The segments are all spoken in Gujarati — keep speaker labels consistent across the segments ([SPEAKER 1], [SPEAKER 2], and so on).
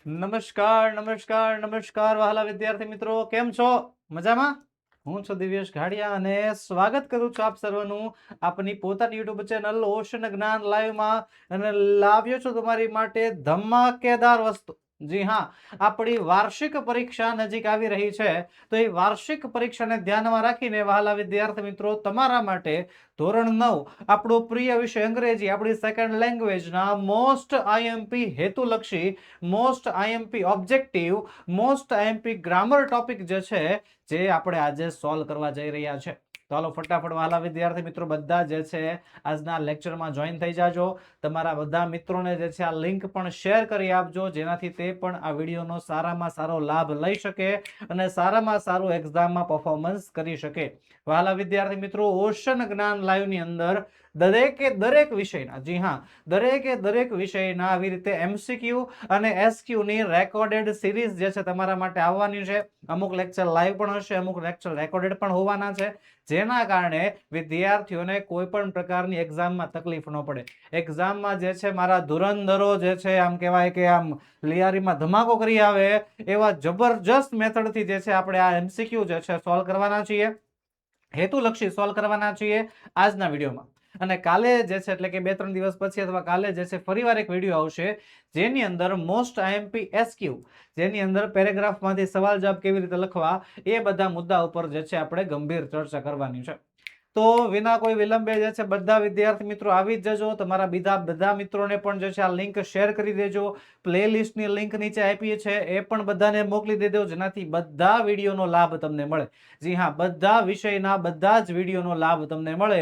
[SPEAKER 1] નમસ્કાર નમસ્કાર નમસ્કાર વહાલા વિદ્યાર્થી મિત્રો, કેમ છો? મજામાં? હું છું દિવ્યેશ ઘાડિયા અને સ્વાગત કરું છું આપ સર્વનું આપની પોતાની યુટ્યુબ ચેનલ ઓશન જ્ઞાન લાઈવમાં અને લાવ્યો છું તમારી માટે ધમાકેદાર વસ્તુ. જી હા, આપણી વાર્ષિક પરીક્ષા નજીક આવી રહી છે, તો એ વાર્ષિક પરીક્ષાને ધ્યાનમાં રાખીને વહાલા વિદ્યાર્થી મિત્રો તમારા માટે ધોરણ 9 આપણો પ્રિય વિષય અંગ્રેજી, આપણી સેકન્ડ લેંગ્વેજના મોસ્ટ આઈએમપી હેતુલક્ષી, most IMP objective, most IMP grammar topic જે છે જે આપણે આજે સોલ્વ કરવા જઈ રહ્યા છે. તો હાલો ફટાફટ વહાલા વિદ્યાર્થી મિત્રો બધા જે છે આજના લેક્ચરમાં જોઈન થઈ જાજો. તમારા બધા મિત્રોને જે છે આ લિંક પણ શેર કરી આપજો, જેનાથી તે પણ આ વિડીયોનો સારામાં સારો લાભ લઈ શકે અને સારામાં સારું એક્ઝામમાં પરફોર્મન્સ કરી શકે. વહાલા વિદ્યાર્થી મિત્રો, ઓશન જ્ઞાન લાઈવની અંદર દરેકે દરેક વિષયના, જી હા, દરેકે દરેક વિષયના આવી રીતે એમસીક્યુ અને એસક્યુ ની રેકોર્ડેડ સિરીઝ જે છે તમારા માટે આવવાની છે. અમુક લેક્ચર લાઈવ પણ હશે, અમુક લેક્ચર રેકોર્ડેડ પણ હોવાના છે, જેના કારણે વિદ્યાર્થીઓને કોઈ પણ પ્રકારની એક્ઝામમાં તકલીફ ન પડે. એક્ઝામમાં જે છે મારા ધુરંધરો જે છે આમ કહેવાય કે આમ લિયારીમાં ધમાકો કરી આવે એવા જબરજસ્ત મેથડથી જે છે આપણે આ એમસીક્યુ જે છે સોલ્વ કરવાના છીએ, હેતુલક્ષી સોલ્વ કરવાના છીએ આજના વિડીયોમાં. અને કાલે જે છે એટલે કે 2-3 દિવસ પછી અથવા કાલે જે છે ફરીવાર એક વિડીયો આવશે જેની અંદર મોસ્ટ આઈએમપી એસક્યુ, જેની અંદર પેરેગ્રાફમાંથી સવાલ જવાબ કેવી રીતે લખવા એ બધા મુદ્દા ઉપર જે છે આપણે ગંભીર ચર્ચા કરવાની છે. તો વિના કોઈ વિલંબે જે છે બધા વિદ્યાર્થી મિત્રો આવી જ જજો. તમારા બીજા બધા મિત્રોને પણ જે છે આ લિંક શેર કરી દેજો. પ્લેલિસ્ટની લિંક નીચે આપી છે એ પણ બધાને મોકલી દેજો, જેનાથી બધા વિડીયોનો લાભ તમને મળે. જી હા, બધા વિષયના બધા જ વિડીયોનો લાભ તમને મળે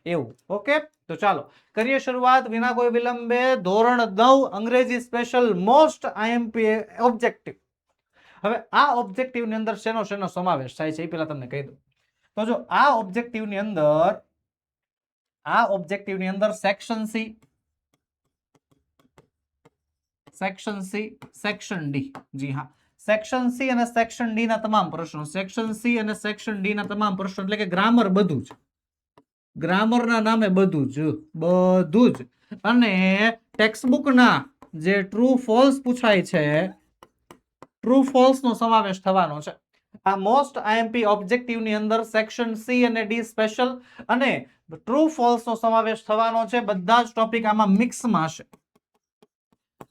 [SPEAKER 1] એવું. ઓકે, તો ચાલો કરીએ શરૂઆત વિના કોઈ વિલંબે. ધોરણ 9 અંગ્રેજી સ્પેશિયલ મોસ્ટ આઈએમપી ઓબ્જેક્ટિવ. હવે આ ઓબ્જેક્ટિવ ની અંદર શેનો શેનો સમાવેશ થાય છે એ પહેલા તમને કહી દઉં. તો જો આ ઓબ્જેક્ટિવની અંદર section C, section C, section D, જી હા, સેક્શન સી અને સેક્શન ડી ના તમામ પ્રશ્નો, સેક્શન સી અને સેક્શન ડી ના તમામ પ્રશ્નો એટલે કે ગ્રામર બધું જ, ગ્રામરના નામે બધું જ અને ટેક્સ્ટબુકના જે ટ્રુ ફોલ્સ પૂછાય છે, ટ્રુ ફોલ્સ નો સમાવેશ થવાનો છે. આ મોસ્ટ આઈએમપી ઓબ્જેક્ટિવ ની અંદર સેક્શન સી અને ડી સ્પેશિયલ અને ટ્રુ ફોલ્સ નો સમાવેશ થવાનો છે. બધા જ ટોપિક આમાં મિક્સમાં હશે.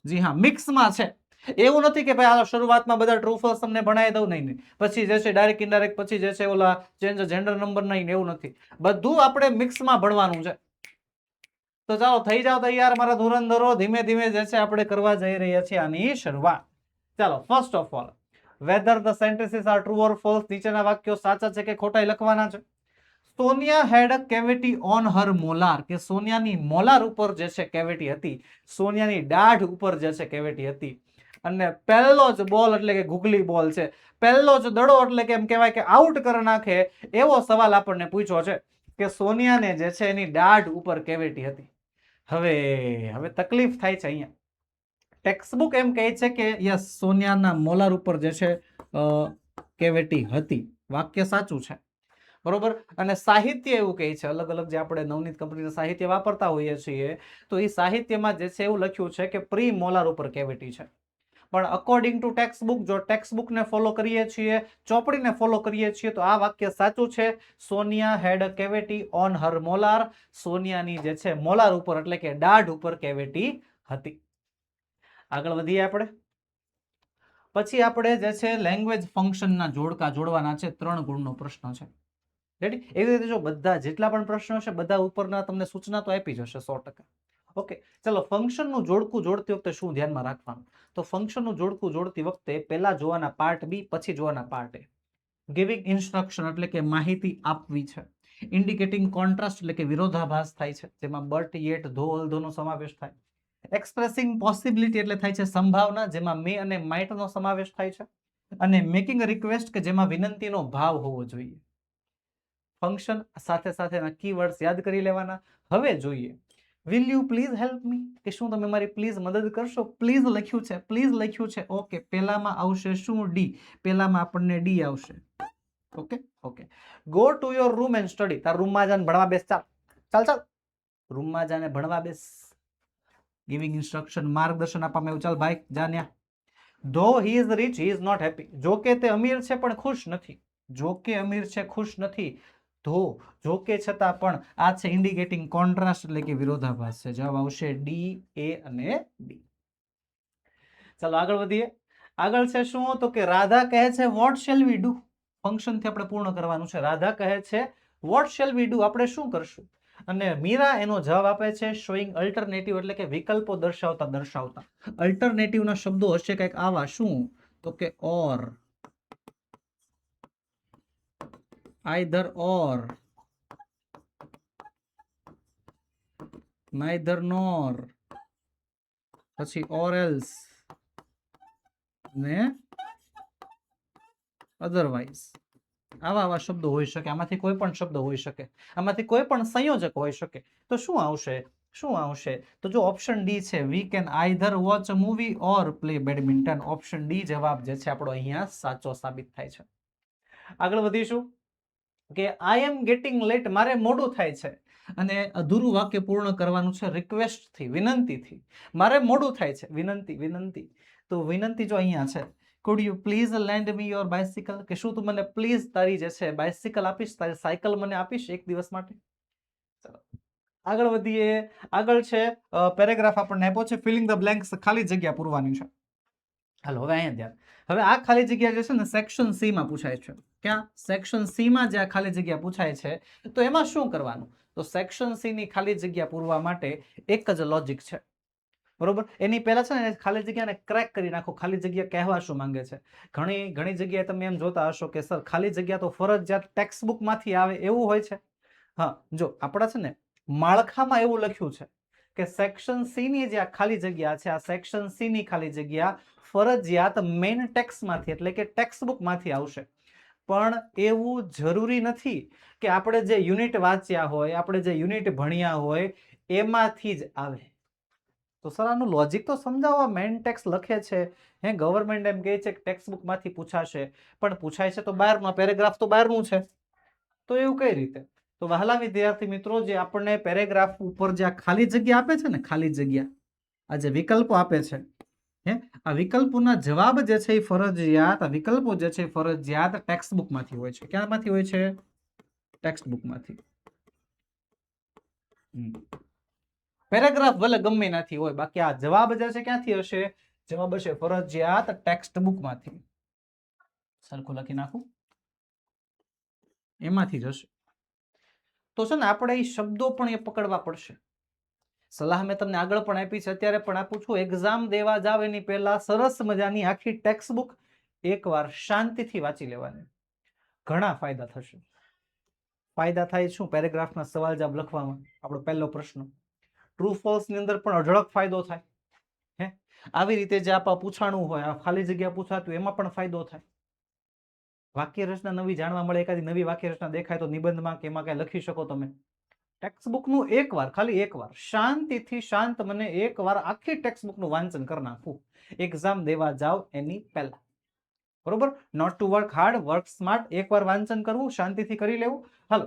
[SPEAKER 1] જી હા, મિક્સમાં છે. એવું નથી કે ભાઈ આ શરૂઆતમાં બધા ટ્રુ ફોલ્સ તમને ભણાવી દઉં, નહીં, પછી જે છે ડાયરેક્ટ ઇનડાયરેક્ટ પછી જે છે ઓલા ચેન્જ જેન્ડર નંબર નહીં, એવું નથી. બધું આપણે મિક્સમાં ભણવાનું છે. તો ચાલો થઈ જાવ તૈયાર મારા ધુરંધરો. ધીમે ધીમે જે છે આપણે કરવા જઈ રહ્યા છીએ આની શરૂઆત. ચાલો, first of all, whether the sentences are true or false, નીચેના વાક્યો સાચા છે કે ખોટા લખવાના છે. સોનિયા હેડ અ કેવિટી ઓન હર મોલાર, કે સોનિયાની મોલાર ઉપર જે છે કેવિટી હતી, સોનિયાની દાઢ ઉપર જે છે કેવિટી હતી. અને પહેલો જ બોલ એટલે કે ગુગલી બોલ છે, પહેલો જ દડો એટલે કે એમ કહેવાય કે આઉટ કરી નાખે એવો સવાલ આપણને પૂછ્યો છે કે સોનિયાને જે છે એની દાઢ ઉપર કેવિટી હતી. હવે તકલીફ થાય છે અહીંયા. ટેક્સ્ટબુક એમ કહે છે કે યસ, સોનિયાના મોલાર ઉપર જે છે કેવિટી હતી. વાક્ય સાચું છે, બરોબર. અને સાહિત્ય એવું કહે છે, અલગ અલગ જે આપણે નવનીત કંપનીના સાહિત્ય વાપરતા હોઈએ છીએ, તો એ સાહિત્યમાં જે છે એવું લખ્યું છે કે પ્રી મોલાર ઉપર કેવિટી છે. પણ અકોર્ડિંગ ટુ ટેક્સ્ટબુક, જો ટેક્સ્ટબુકને ફોલો કરીએ છીએ, ચોપડીને ફોલો કરીએ છીએ, તો આ વાક્ય સાચું છે. સોનિયા હેડ અ કેવિટી ઓન હર મોલાર, સોનિયાની જે છે મોલાર ઉપર એટલે કે દાઢ ઉપર કેવિટી હતી. આગળ વધીએ આપણે. પછી આપણે જે છે લેંગ્વેજ ફંક્શનના જોડકા જોડવાના છે. 3 ગુણનો પ્રશ્ન છે. રેડી? એવી રીતે જો બધા જેટલા પણ પ્રશ્નો છે બધા ઉપરના તમને સૂચના તો આપી જશે 100%. ઓકે, ચલો ફંક્શનનું જોડકું જોડતી વખતે શું ધ્યાનમાં રાખવાનું? તો ફંક્શનનું જોડકું જોડતી વખતે પહેલા જોવાના પાર્ટ બી, પછી જોવાના પાર્ટ એ. ગિવિંગ ઇન્સ્ટ્રક્શન એટલે કે માહિતી આપવી છે. ઇન્ડિકેટિંગ કોન્ટ્રાસ્ટ એટલે કે વિરોધાભાસ થાય છે, જેમાં બટ, યેટ, ધો, ઓલ્ધોનો સમાવેશ થાય. એક્સપ્રેસિંગ પોસિબિલિટી એટલે થાય છે સંભાવના, જેમાં મે અને માઇટ નો સમાવેશ થાય છે. અને મેકિંગ અ રિક્વેસ્ટ કે જેમાં વિનંતીનો ભાવ હોવો જોઈએ. ફંક્શન સાથે સાથેના કીવર્ડ્સ યાદ કરી લેવાના. હવે જોઈએ વિલ યુ પ્લીઝ હેલ્પ મી, કે શું તમે મારી પ્લીઝ મદદ કરશો. પ્લીઝ લખ્યું છે, પ્લીઝ લખ્યું છે. ઓકે, પહેલામાં આવશે શું? ડી. પહેલામાં આપણને ડી આવશે. Okay okay. Go to your room and study, તાર રૂમમાં જાને ભણવા બેસ. ચાલ રૂમમાં જાને ભણવા બેસ. ગિવિંગ ઇન્સ્ટ્રક્શન, માર્ગદર્શન આપવામાં આવ્યું. ચાલ ભાઈ જા ન્યા. Though he is rich he is not happy. જો કે તે અમીર છે પણ ખુશ નથી. જો કે અમીર છે ખુશ નથી. ધો જો કે છતાં પણ આ છે ઇન્ડિકેટિંગ કોન્ટ્રાસ્ટ એટલે કે વિરોધાભાસ છે. જવાબ આવશે ડી, એ અને બી. ચાલો આગળ વધીએ. આગળ છે શું તો કે રાધા કહે છે what shall we do. Function થી આપણે પૂર્ણ કરવાનું છે. રાધા કહે છે વોટ શેલ વી ડુ, આપણે શું કરશું. અને મીરા એનો જવાબ આપે છે શોઈંગ અલ્ટરનેટિવ એટલે કે વિકલ્પો દર્શાવતા. અલ્ટરનેટિવ ના શબ્દો હશે કંઈક આવા. શું તો કે ઓર, આઈધર ઓર, નાઈધર નોર, પછી ઓર એલ્સ ને અધરવાઇઝ. આવા શબ્દો હોઈ શકે. આમાંથી કોઈ પણ શબ્દ હોઈ શકે. આમાંથી કોઈ પણ સંયોજક હોઈ શકે. તો શું આવશે તો જો ઓપ્શન ડી છે we can either watch a movie or play badminton. Option D જવાબ જે છે આપણો અહીંયા સાચો સાબિત થાય છે. આગળ વધીશું કે આઈ એમ ગેટિંગ લેટ, મારે મોડું થાય છે. અને અધૂરું વાક્ય પૂર્ણ કરવાનું છે રિક્વેસ્ટ થી, વિનંતીથી. મારે મોડું થાય છે, વિનંતી. તો વિનંતી જો અહીંયા છે could you please lend me your bicycle, કે શું તું મને પ્લીઝ તારી જે છે બાઇસિકલ આપીશ, તારી સાયકલ મને આપીશ એક દિવસ માટે. ચલો આગળ વધીએ. આગળ છે પેરેગ્રાફ આપણને આપ્યો છે ફિલિંગ ધ બ્લેન્ક્સ, ખાલી જગ્યા પૂરવાની છે. હાલો હવે અહીંયા ધ્યાન. હવે આ ખાલી જગ્યા જે છે ને સેક્શન સી માં પૂછાય છે. ક્યાં? સેક્શન સી માં જે આ ખાલી જગ્યા પૂછાય છે તો એમાં શું કરવાનું. તો સેક્શન સી ની ખાલી જગ્યા પૂરવા માટે એક જ લોજિક છે. બરોબર. એની પહેલા છે ને ખાલી જગ્યાને ક્રેક કરી નાખો. ખાલી જગ્યા કહેવા શું માંગે છે. ઘણી જગ્યાએ તમે એમ જોતા હશો કે સર ખાલી જગ્યા તો ફરજિયાત ટેક્સ્ટ બુક માંથી આવે એવું હોય છે. હા જો આપણા છે ને માળખામાં એવું લખ્યું છે કે સેક્શન સી ની જે આ ખાલી જગ્યા છે, આ સેક્શન સી ની ખાલી જગ્યા ફરજિયાત મેઇન ટેક્સ્ટ માંથી એટલે કે ટેક્સ્ટ બુક માંથી આવશે. પણ એવું જરૂરી નથી કે આપણે જે યુનિટ વાંચ્યા હોય, આપણે જે યુનિટ ભણ્યા હોય એમાંથી જ આવે. તો સર આનું લોજિક તો સમજાવવા. મેઇન ટેક્સ્ટ લખે છે, હે ગવર્મેન્ટ એમ કહે છે કે ટેક્સ્ટ બુક માંથી પૂછાશે, પણ પૂછાય છે તો બહારમાં, પેરેગ્રાફ તો બહારનું છે. તો એવું કઈ રીતે? તો વહાલા વિદ્યાર્થી મિત્રો, જે આપણને પેરેગ્રાફ ઉપર જે આ ખાલી જગ્યા આપે છે ને, ખાલી જગ્યા આ જે વિકલ્પો આપે છે, હે આ વિકલ્પોના જવાબ જે છે એ ફરજિયાત, આ વિકલ્પો જે છે ફરજિયાત ટેક્સ્ટ બુક માંથી હોય છે. ક્યાંમાંથી હોય છે? ટેક્સ્ટ બુક માંથી. પેરેગ્રાફ ભલે ગમે નથી હોય, બાકી આ જવાબ જે છે ક્યાંથી હશે? જવાબ હશે ફરજિયાત ટેક્સ્ટ બુક માંથી. સરખું લખી નાખું, એમાંથી જ હશે. તો છે ને આપણે એ શબ્દો પણ એ પકડવા પડશે. સલાહ મેં તમને આગળ પણ આપી છે, અત્યારે પણ આપું છું. એક્ઝામ દેવા જાવ એની પહેલા સરસ મજાની આખી ટેક્સ્ટ બુક એકવાર શાંતિથી વાંચી લેવાની. ઘણા ફાયદા થશે. ફાયદા થાય શું? પેરેગ્રાફના સવાલ જવાબ લખવામાં. આપણો પહેલો પ્રશ્ન. ટ્રુ ફોલ્સ ની અંદર પણ અઢળક ફાયદો થાય. હે આવી રીતે જે આપણે પૂછાણું હોય, આ ખાલી જગ્યા પૂછાતું એમાં પણ ફાયદો થાય. વાક્ય રચના નવી જાણવા મળે. એકાદી નવી વાક્ય રચના દેખાય તો નિબંધમાં કે એમાં કઈ લખી શકો તમે. ટેક્સ્ટ બુકનું એકવાર, ખાલી એકવાર શાંતિથી શાંત મને એકવાર આખી ટેક્સ્ટ બુકનું વાંચન કરી નાખવું એક્ઝામ દેવા જાવ એની પહેલા. બરોબર. Not to work hard, work smart. એકવાર વાંચન કરવું, શાંતિથી કરી લેવું. હાલો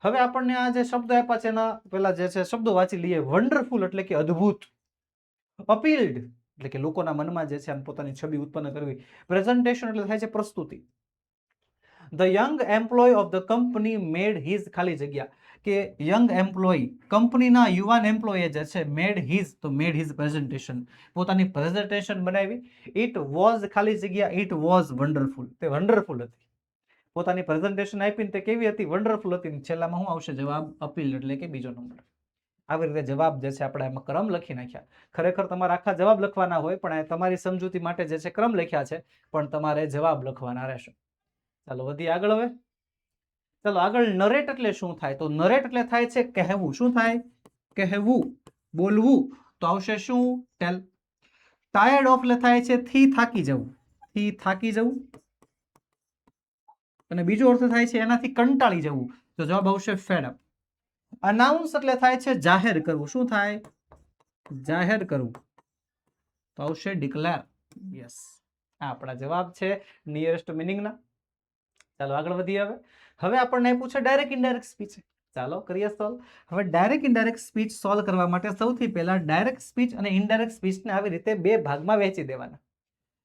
[SPEAKER 1] હવે આપણને આ જે શબ્દ આપ્યા છે એના પેલા જે છે શબ્દો વાંચી લઈએ. વન્ડરફુલ એટલે કે અદ્ભુત. અપીલ્ડ એટલે કે લોકોના મનમાં જે છે પોતાની છબી ઉત્પન્ન કરવી. પ્રેઝન્ટેશન એટલે થાય છે પ્રસ્તુતિ. The young employ of the company made his ખાલી જગ્યા, કે યંગ એમ્પ્લોય કંપનીના યુવાન એમ્પ્લોય જે છે મેડ હિઝ, તો મેડ હિઝ પ્રેઝન્ટેશન, પોતાની પ્રેઝન્ટેશન બનાવી. ઇટ વોઝ ખાલી જગ્યા, ઇટ વોઝ વન્ડરફુલ, તે વન્ડરફુલ હતી. પોતાની પ્રેઝન્ટેશન આપીને તે કેવી હતી? વન્ડરફુલ હતી. છેલ્લામાં શું આવશે? જવાબ અપીલ એટલે કે બીજો નંબર. આવી રીતે જવાબ જે છે આપણે એમાં ક્રમ લખી નાખ્યા. ખરેખર તમારે આખા જવાબ લખવાના હોય, પણ તમારી સમજૂતી માટે જે છે ક્રમ લખ્યા છે, પણ તમારે જવાબ લખવાના રહેશે. ચાલો વધીએ આગળ. હવે ચાલો આગળ. નરેટ એટલે શું થાય? તો નરેટ એટલે થાય છે કહેવું. શું થાય? કહેવું, બોલવું. તો આવશે શું? ટેલ. ટાયર્ડ ઓફ એટલે થાય છે થી થાકી જવું, થી થાકી જવું. અને બીજો અર્થ થાય છે એનાથી કંટાળી જવું, તો જવાબ આવશે ફેડ અપ. અનાઉન્સ એટલે થાય છે જાહેર કરવું. શું થાય? જાહેર કરવું, તો આવશે ડિક્લેર. યસ, આ આપણા જવાબ છે નિયરેસ્ટ મિનિંગના. ચાલો આગળ વધીએ. હવે આપણને પૂછે ડાયરેક્ટ ઇનડાયરેક્ટ સ્પીચ. ચાલો કરીએ સોલ્વ. હવે ડાયરેક્ટ ઇનડાયરેક્ટ સ્પીચ સોલ્વ કરવા માટે સૌથી પહેલા ડાયરેક્ટ સ્પીચ અને ઇનડાયરેક્ટ સ્પીચને આવી રીતે બે ભાગમાં વહેંચી દેવાના.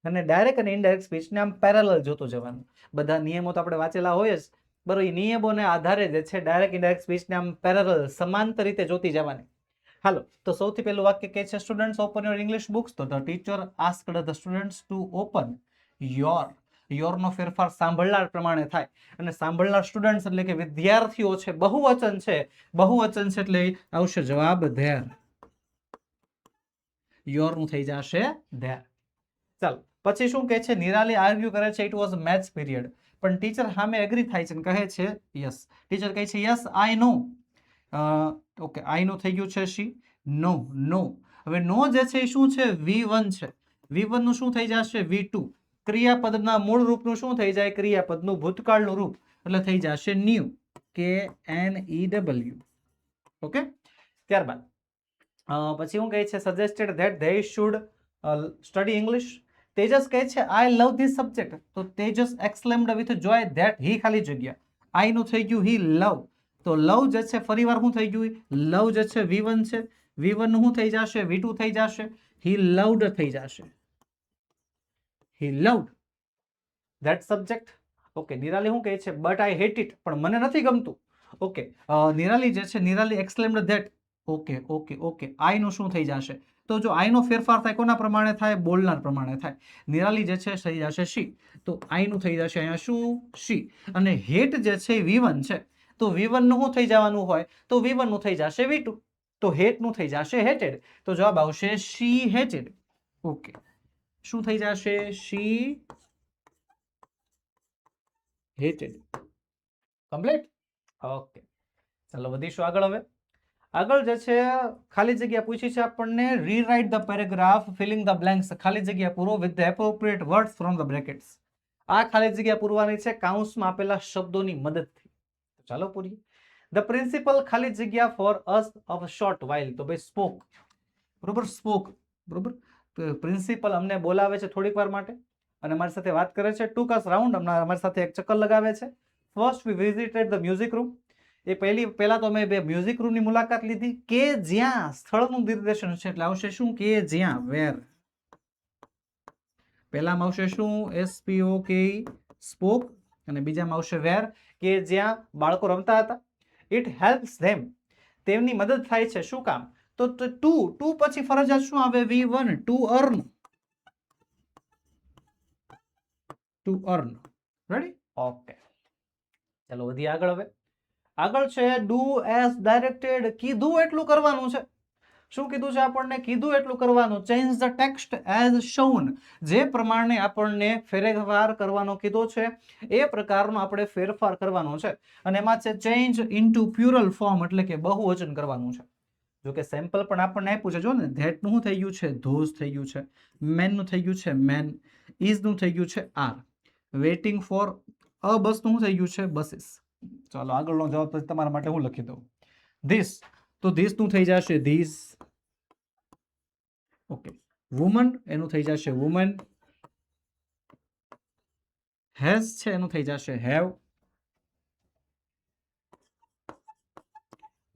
[SPEAKER 1] અને ડાયરેક્ટ અને ઇનડાયરેક્ટ સ્પીચને આમ પેરેલલ જોતું જવાનું. બધા નિયમો તો આપણે વાંચેલા હોય જ, બરોબર. એ નિયમોને આધારે જે છે ડાયરેક્ટ ઇનડાયરેક્ટ સ્પીચને આમ પેરેલલ સમાંતર રીતે જોતી જવાની. હાલો, તો સૌથી પહેલું વાક્ય કહે છે students open your English books. તો the teacher asked the students to open your. યોરનો ફેરફાર સાંભળનાર પ્રમાણે થાય, અને સાંભળનાર સ્ટુડન્ટ્સ એટલે કે વિદ્યાર્થીઓ છે, બહુવચન છે. બહુવચન છે એટલે આવશે જવાબ ધેર. યોરનું થઈ જશે ધેર. ચાલો, પછી શું કહે છે? નિરાલી આર્ગ્યુ કરે છે ઇટ વોઝ મેથ્સ પીરિયડ. પણ ટીચર સામે એગ્રી થાય છે અને કહે છે યસ. ટીચર કહે છે યસ આઈ નો. ઓકે, આઈ નો થઈ ગયું છે શી. નો, નો. હવે નો જે છે એ શું છે? V1 છે. V1 નું શું થઈ જશે? V2. ક્રિયાપદના મૂળ રૂપનું શું થઈ જાય? ક્રિયાપદનું ભૂતકાળનું રૂપ, એટલે થઈ જશે ન્યુ. KNEW. ઓકે. ત્યારબાદ પછી શું કહે છે? Suggested that they should study English. Tejas કહે છે આઈ લવ ધીસ સબ્જેક્ટ. તો Tejas exclaimed with Joy that he ખાલી જગ્યા. આઈ નું થઈ ગયું હી લવ. તો લવ જે છે ફરી વાર શું થઈ ગયું? લવ જે છે V1 છે. V1 નું શું થઈ જશે? V2 થઈ જશે. હી લવડ થઈ જશે. He loved that subject. Okay. Nirali શું કહે છે? But I hate it. પણ મને નથી ગમતું. ઓકે. નિરાલી જે છે, Nirali exclaimed that. Okay, okay, okay. I નું શું થઈ જશે? તો જો આઈ નો ફેરફાર થાય કોના પ્રમાણે થાય? બોલનાર પ્રમાણે થાય. નિરાલી જે છે થઈ જશે શી. તો આઈ નું થઈ જશે અહીંયા શું? શી. અને હેટ જે છે V1 છે. તો V1 નું શું થઈ જવાનું હોય? તો V1 નું થઈ જશે V2. તો હેટ નું થઈ જશે હેટેડ. તો જવાબ આવશે શી હેટેડ. ઓકે. શું થઈ જશે? શી હેટેડ. કમ્પ્લીટ. ઓકે. ચાલો વધીશું આગળ. હવે આગળ જે છે ખાલી જગ્યા પૂછી છે આપણને. Rewrite the paragraph filling the blanks. ખાલી જગ્યા પૂરો with the appropriate words from the brackets. આ ખાલી જગ્યા પૂરવાની છે કાઉન્સમાં આપેલા શબ્દોની મદદથી. ચાલો પૂરીએ. ધ પ્રિન્સિપલ ખાલી જગ્યા for us of short while. તો ભાઈ સ્પોક. બરોબર, સ્પોક. બરોબર. પ્રિન્સિપલ અમને બોલાવે છે થોડીક વાર માટે અને અમારી સાથે વાત કરે છે. Took us round. અમારી સાથે એક ચક્કર લગાવે છે. First we visited the music room. એ પહેલા તો અમે બે મ્યુઝિક રૂમની મુલાકાત લીધી કે જ્યાં સ્થળનું નિર્દેશન છે એટલે આવશે શું? કે જ્યાં. વેર. પહેલામાં આવશે શું? SPOK spoke. અને બીજામાં આવશે વેર, કે જ્યાં બાળકો રમતા હતા. ઇટ હેલ્પ્સ ધેમ. તેમની મદદ થાય છે. શું કામ? તો ટુ પછી ફરજિયાત શું આવે? V1. To earn. To earn. Ready? Okay. ચાલો વધીએ આગળ. હવે આગળ છે ડુ એઝ ડાયરેક્ટેડ. કીધું એટલું કરવાનું છે. શું કીધું છે આપણને? કીધું એટલું કરવાનું. Change the text as shown. જે પ્રમાણે આપણને ફેરફાર કરવાનો કીધો છે એ પ્રકારનો આપણે ફેરફાર કરવાનો છે. અને એમાં છે ચેન્જ ઇનટુ પ્યુરલ ફોર્મ, એટલે કે બહુવચન કરવાનું છે. જો કે સેમ્પલ પણ આપણને આપ્યું છે. જો ને, ધેટ નું થઈ ગયું છે? ધોઝ થઈ ગયું છે. મેન નું થઈ ગયું છે? મેન. ઇઝ નું થઈ ગયું છે? આર. વેઇટિંગ ફોર અ બસ નું થઈ ગયું છે? બસીસ. ચાલો આગળનો જવાબ તો તમારા માટે હું લખી દઉં. ધીસ. તો ધીસ નું થઈ જશે ધીસ. ઓકે. વુમન એનું થઈ જશે વુમન. હેઝ છે એનું થઈ જશે હેવ.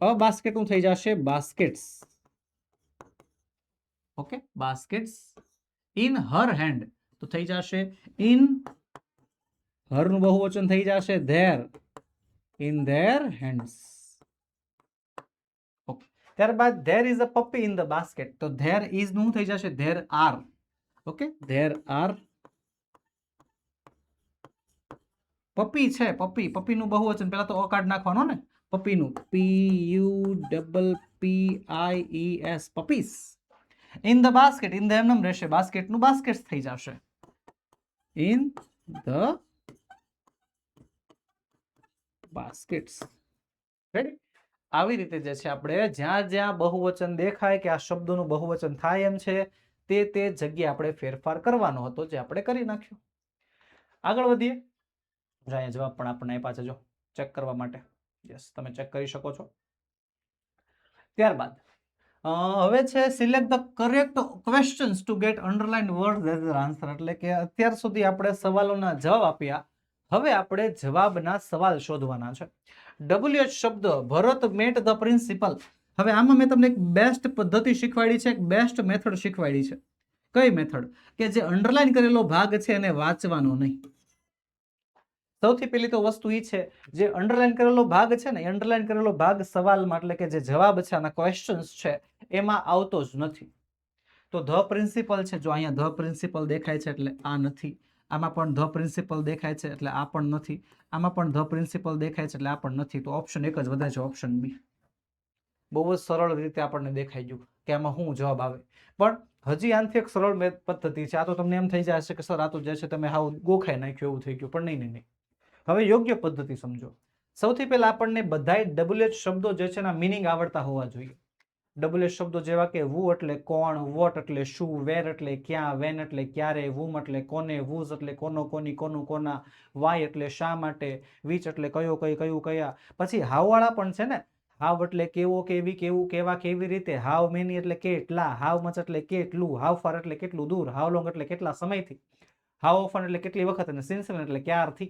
[SPEAKER 1] અ બાસ્કેટ નું થઈ જશે baskets. Okay, baskets. In her hand તો થઈ જશે ઇન. હર નું બહુવચન થઈ જશે their. In their hands. Okay. ત્યારબાદ there is a puppy in the basket. તો ધેર ઇઝ નું થઈ જશે there are. Okay, there are. Puppy છે. પપ્પી. પપ્પીનું બહુવચન પહેલા તો અ કાર્ડ નાખવાનો ને. પપ્પીનું PUPPIES. Puppies. In the basket. In the એમનેમ રહેશે. બાસ્કેટનું બાસ્કેટ્સ થઈ જશે. In the baskets. રેડી? આવી રીતે જે છે આપણે જ્યાં જ્યાં બહુવચન દેખાય કે આ શબ્દોનું બહુવચન થાય એમ છે તે જગ્યાએ આપણે ફેરફાર કરવાનો હતો, જે આપણે કરી નાખ્યો. આગળ વધીએ. અહીંયા જવાબ પણ આપણને આપ્યા છે, જો ચેક કરવા માટે. યસ, તમે ચેક કરી શકો છો. ત્યારબાદ હવે છે select the correct questions to get underlined words as answer. એટલે કે અત્યાર સુધી આપણે સવાલોના જવાબ આપ્યા. હવે આપણે જવાબના સવાલ શોધવાના છે. WH શબ્દ. ભરત મેટ ધ પ્રિન્સિપલ. હવે આમાં મેં તમને એક બેસ્ટ પદ્ધતિ શીખવાડી છે, એક બેસ્ટ મેથડ શીખવાડી છે. કઈ મેથડ? કે જે અંડરલાઈન કરેલો ભાગ છે એને વાંચવાનો નહીં. સૌથી પહેલી તો વસ્તુ એ છે, જે અંડરલાઈન કરેલો ભાગ છે ને, એ અંડરલાઈન કરેલો ભાગ સવાલમાં એટલે કે જે જવાબ છે આના ક્વેશ્ચન્સ છે એમાં આવતો જ નથી. તો ધ પ્રિન્સિપલ છે, જો અહીંયા ધ પ્રિન્સિપલ દેખાય છે એટલે આ નથી, આમાં પણ ધ પ્રિન્સિપલ દેખાય છે એટલે આ પણ નથી, આમાં પણ ધ પ્રિન્સિપલ દેખાય છે એટલે આ પણ નથી. તો ઓપ્શન એક જ વધે છે, ઓપ્શન બી. બહુ જ સરળ રીતે આપણને દેખાઈ ગયું કે આમાં શું જવાબ આવે. પણ હજી આનાથી એક સરળ પદ્ધતિ છે. આ તો તમને એમ થઈ જશે કે સર આ તો જે છે તમે હાવ ગોખાઈ નાખ્યું એવું થઈ ગયું, પણ નહીં. હવે યોગ્ય પદ્ધતિ સમજો. સૌથી પહેલા આપણને બધાય WH શબ્દો જે છે એના મિનિંગ આવડતા હોવા જોઈએ. WH શબ્દો જેવા કે વુ એટલે કોણ, વોટ એટલે શું, વેર એટલે ક્યાં, વેન એટલે ક્યારે, વુમ એટલે કોને, વુઝ એટલે કોનો કોની કોનું કોના, વાય એટલે શા માટે, વિચ એટલે કયો કઈ કયું કયા. પછી હાવ વાળા પણ છે ને. હાવ એટલે કેવો કેવી કેવું કેવા કેવી રીતે, હાવ મેની એટલે કેટલા, હાવ મચ એટલે કેટલું, હાવ ફાર એટલે કેટલું દૂર, હાવ લોંગ એટલે કેટલા સમયથી, હાવ ઓફન એટલે કેટલી વખત, અને સિન્સિયર એટલે ક્યારથી.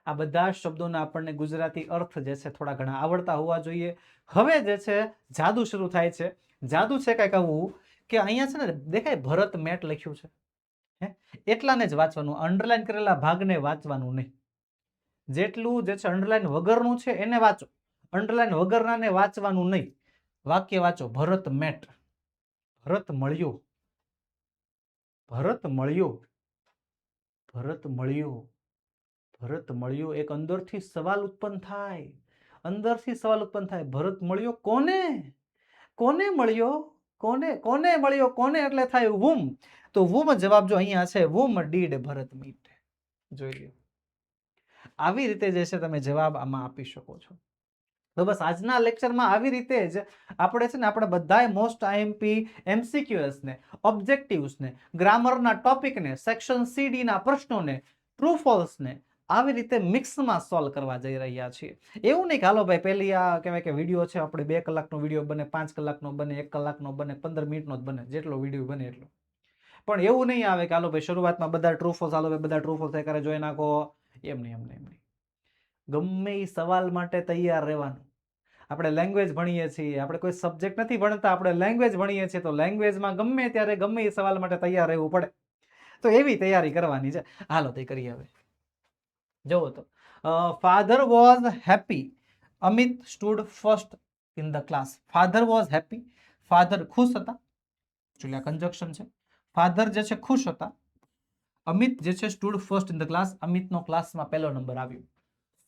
[SPEAKER 1] આ બધા શબ્દોના આપણને ગુજરાતી અર્થ જે છે થોડા ઘણા આવડતા હોવા જોઈએ. હવે જે છે જાદુ શરૂ થાય છે. જાદુ છે કઈક આવું કે અહીંયા છે ને દેખાય ભરત મેટ લખ્યું છે, હે એટલાને જ વાંચવાનું, અંડરલાઈન કરેલા ભાગને વાંચવાનું નહીં. જેટલું જે છે અંડરલાઈન વગરનું છે એને વાંચો, અંડરલાઈન વગરનાને વાંચવાનું નહીં. વાક્ય વાંચો, ભરત મેટ, ભરત મળ્યો, ભરત મળ્યો, ભરત મળ્યો, ભરત મળ્યો. એક અંદરથી સવાલ ઉત્પન્ન થાય, અંદરથી સવાલ ઉત્પન્ન થાય, ભરત મળ્યો કોને? કોને મળ્યો? કોને કોને મળ્યો? કોને એટલે થાય વુમ. તો વુમ જવાબ જો અહીંયા છે, વુમ ડીડ ભરત મીટ. જોઈ લો. આવી રીતે જે છે તમે જવાબ આમાં આપી શકો છો. તો બસ આજના લેક્ચરમાં આવી રીતે જ આપણે છે ને આપણે બધાય મોસ્ટ આઈએમપી MCQs ને, ઓબ્જેક્ટિવ્સ ને, ગ્રામરના ટોપિકને, સેક્શન CD ના પ્રશ્નોને, ટ્રુ ફોલ્સ ને આવી રીતે મિક્સમાં સોલ્વ કરવા જઈ રહ્યા છીએ. એવું નહીં કે હાલો ભાઈ પહેલી આ કહેવાય કે વિડીયો છે આપણે 2 કલાકનો વિડીયો બને, 5 કલાકનો બને, 1 કલાકનો બને, 15 મિનિટનો જ બને, જેટલો વિડીયો બને એટલો. પણ એવું નહીં આવે કે હાલો ભાઈ શરૂઆતમાં બધા ટ્રુ ફોલ્સ, હાલો ભાઈ બધા ટ્રુ ફોલ્સ કરે જોઈ નાખો. એમ નહીં. ગમે એ સવાલ માટે તૈયાર રહેવાનું. આપણે લેંગ્વેજ ભણીએ છીએ, આપણે કોઈ સબ્જેક્ટ નથી ભણતા, આપણે લેંગ્વેજ ભણીએ છીએ, તો લેંગ્વેજમાં ગમે ત્યારે ગમે એ સવાલ માટે તૈયાર રહેવું પડે. તો એવી તૈયારી કરવાની છે. હાલો તે કરીએ. હવે જુઓ તો father was happy, Amit stood first in the class. Father was happy, father ખુશ હતા. ચલો આ કન્જક્શન છે. ફાધર જે છે ખુશ હતા, અમિત જે છે stood first in the class, અમિતનો ક્લાસમાં પહેલો નંબર આવ્યો.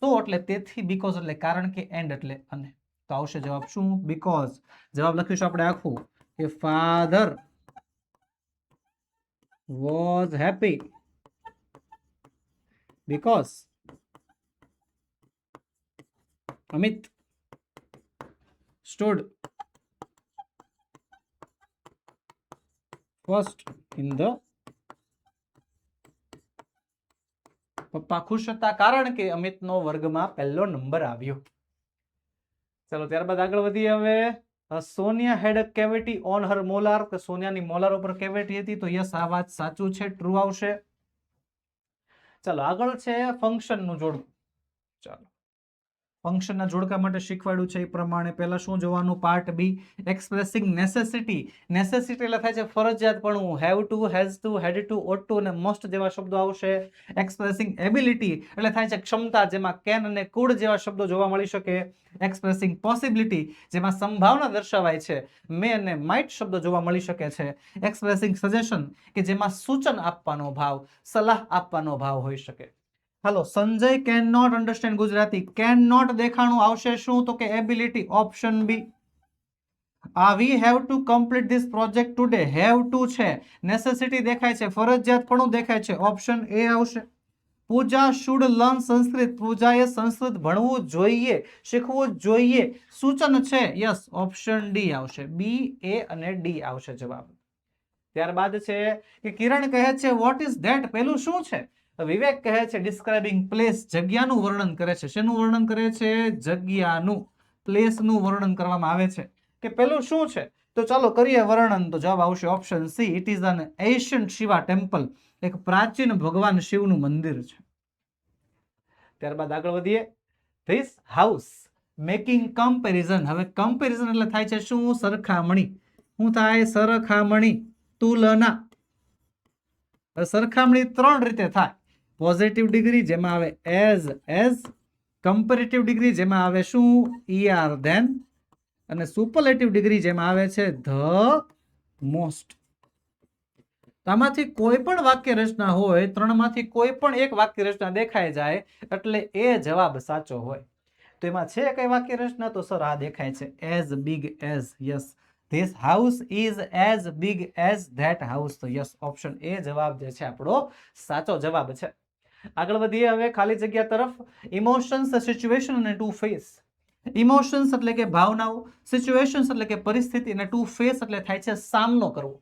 [SPEAKER 1] તો એટલે તેથી, બીકોઝ એટલે કારણ કે, એન્ડ એટલે અને. તો આવશે જવાબ શું? બીકોઝ. જવાબ લખીશું આપણે આખું કે father was happy because Amit stood first in the. પપ્પા ખુશ હતા કારણ કે અમિતનો વર્ગમાં પહેલો નંબર આવ્યો. ચલો ત્યારબાદ આગળ વધીએ. હવે સોનિયા હેડ અ કેવિટી ઓન હર મોલાર. કે સોનિયાની મોલાર ઉપર કેવિટી હતી. તો યસ આ વાત સાચું છે, ટ્રુ આવશે. ચલો આગળ છે ફંક્શનનું જોડકું. ચાલો ફંક્શનના જોડકા માટે શીખવાડ્યું છે એ પ્રમાણે પહેલા શું જોવાનું? Part B, expressing necessity. Necessity એટલે થાય છે ફરજિયાતપણું. Have to, has to, had to, ought to અને મસ્ટ જેવા શબ્દો આવશે. એક્સપ્રેસિંગ એબિલિટી એટલે થાય છે ક્ષમતા, જેમાં કેન અને કુડ જેવા શબ્દો જોવા મળી શકે. એક્સપ્રેસિંગ પોસિબિલિટી જેમાં સંભાવના દર્શાવાય છે. મે અને માઇટ શબ્દો જોવા મળી શકે છે. એક્સપ્રેસિંગ સજેશન કે જેમાં સૂચન આપવાનો ભાવ, સલાહ આપવાનો ભાવ હોઈ શકે. હાલો, Sanjay can not understand Gujarati. Can not દેખાણું આવશે શું? તો કે ability, option B. We have to complete this project today. Have to છે, નેસેસિટી દેખાય છે, ફરજિયાતપણું દેખાય છે, ઓપ્શન એ આવશે. Puja should learn Sanskrit. પૂજાએ સંસ્કૃત ભણવું જોઈએ, શીખવું જોઈએ, સૂચન છે. યસ, ઓપ્શન ડી આવશે. બી, એ અને ડી આવશે જવાબ. ત્યારબાદ છે કે કિરણ કહે છે વોટ ઇઝ ધેટ. પેલું શું છે? વિવેક કહે છે ડિસ્ક્રાઇબિંગ પ્લેસ. જગ્યાનું વર્ણન કરે છે. શેનું વર્ણન કરે છે? જગ્યાનું, પ્લેસનું વર્ણન કરવામાં આવે છે. કે પેલું શું છે? તો ચાલો કરીએ વર્ણન. તો જવાબ આવશે option C. It is an ancient Shiva temple. એક પ્રાચીન ભગવાન શિવનું મંદિર છે. ત્યારબાદ આગળ વધીએ. This house making comparison. હવે કમ્પેરિઝન એટલે થાય છે શું? સરખામણી. શું થાય? સરખામણી. તુલના. સરખામણી 3 રીતે થાય. પોઝિટિવ ડિગ્રી જેમાં આવે એઝ, કમ્પેરેટિવ ડિગ્રી જેમાં આવે શું ER ધેન, અને સુપરલેટિવ ડિગ્રી જેમાં આવે છે ધ મોસ્ટ. આમાંથી કોઈ પણ વાક્ય રચના હોય, 3માંથી કોઈ પણ એક વાક્ય રચના દેખાઈ જાય એટલે એ જવાબ સાચો હોય. તો એમાં છે કઈ વાક્ય રચના? તો સર આ દેખાય છે as big as. Yes, this house is as big as that house. તો યસ, ઓપ્શન એ જવાબ જે છે આપણો સાચો જવાબ છે. આગળ વધીએ હવે ખાલી જગ્યા તરફ. ઇમોશન્સ, સિચ્યુએશન અને ટુ ફેસ. ઇમોશન્સ એટલે કે ભાવનાઓ, સિચ્યુએશન્સ એટલે કે પરિસ્થિતિ, અને ટુ ફેસ એટલે થાય છે સામનો કરવો.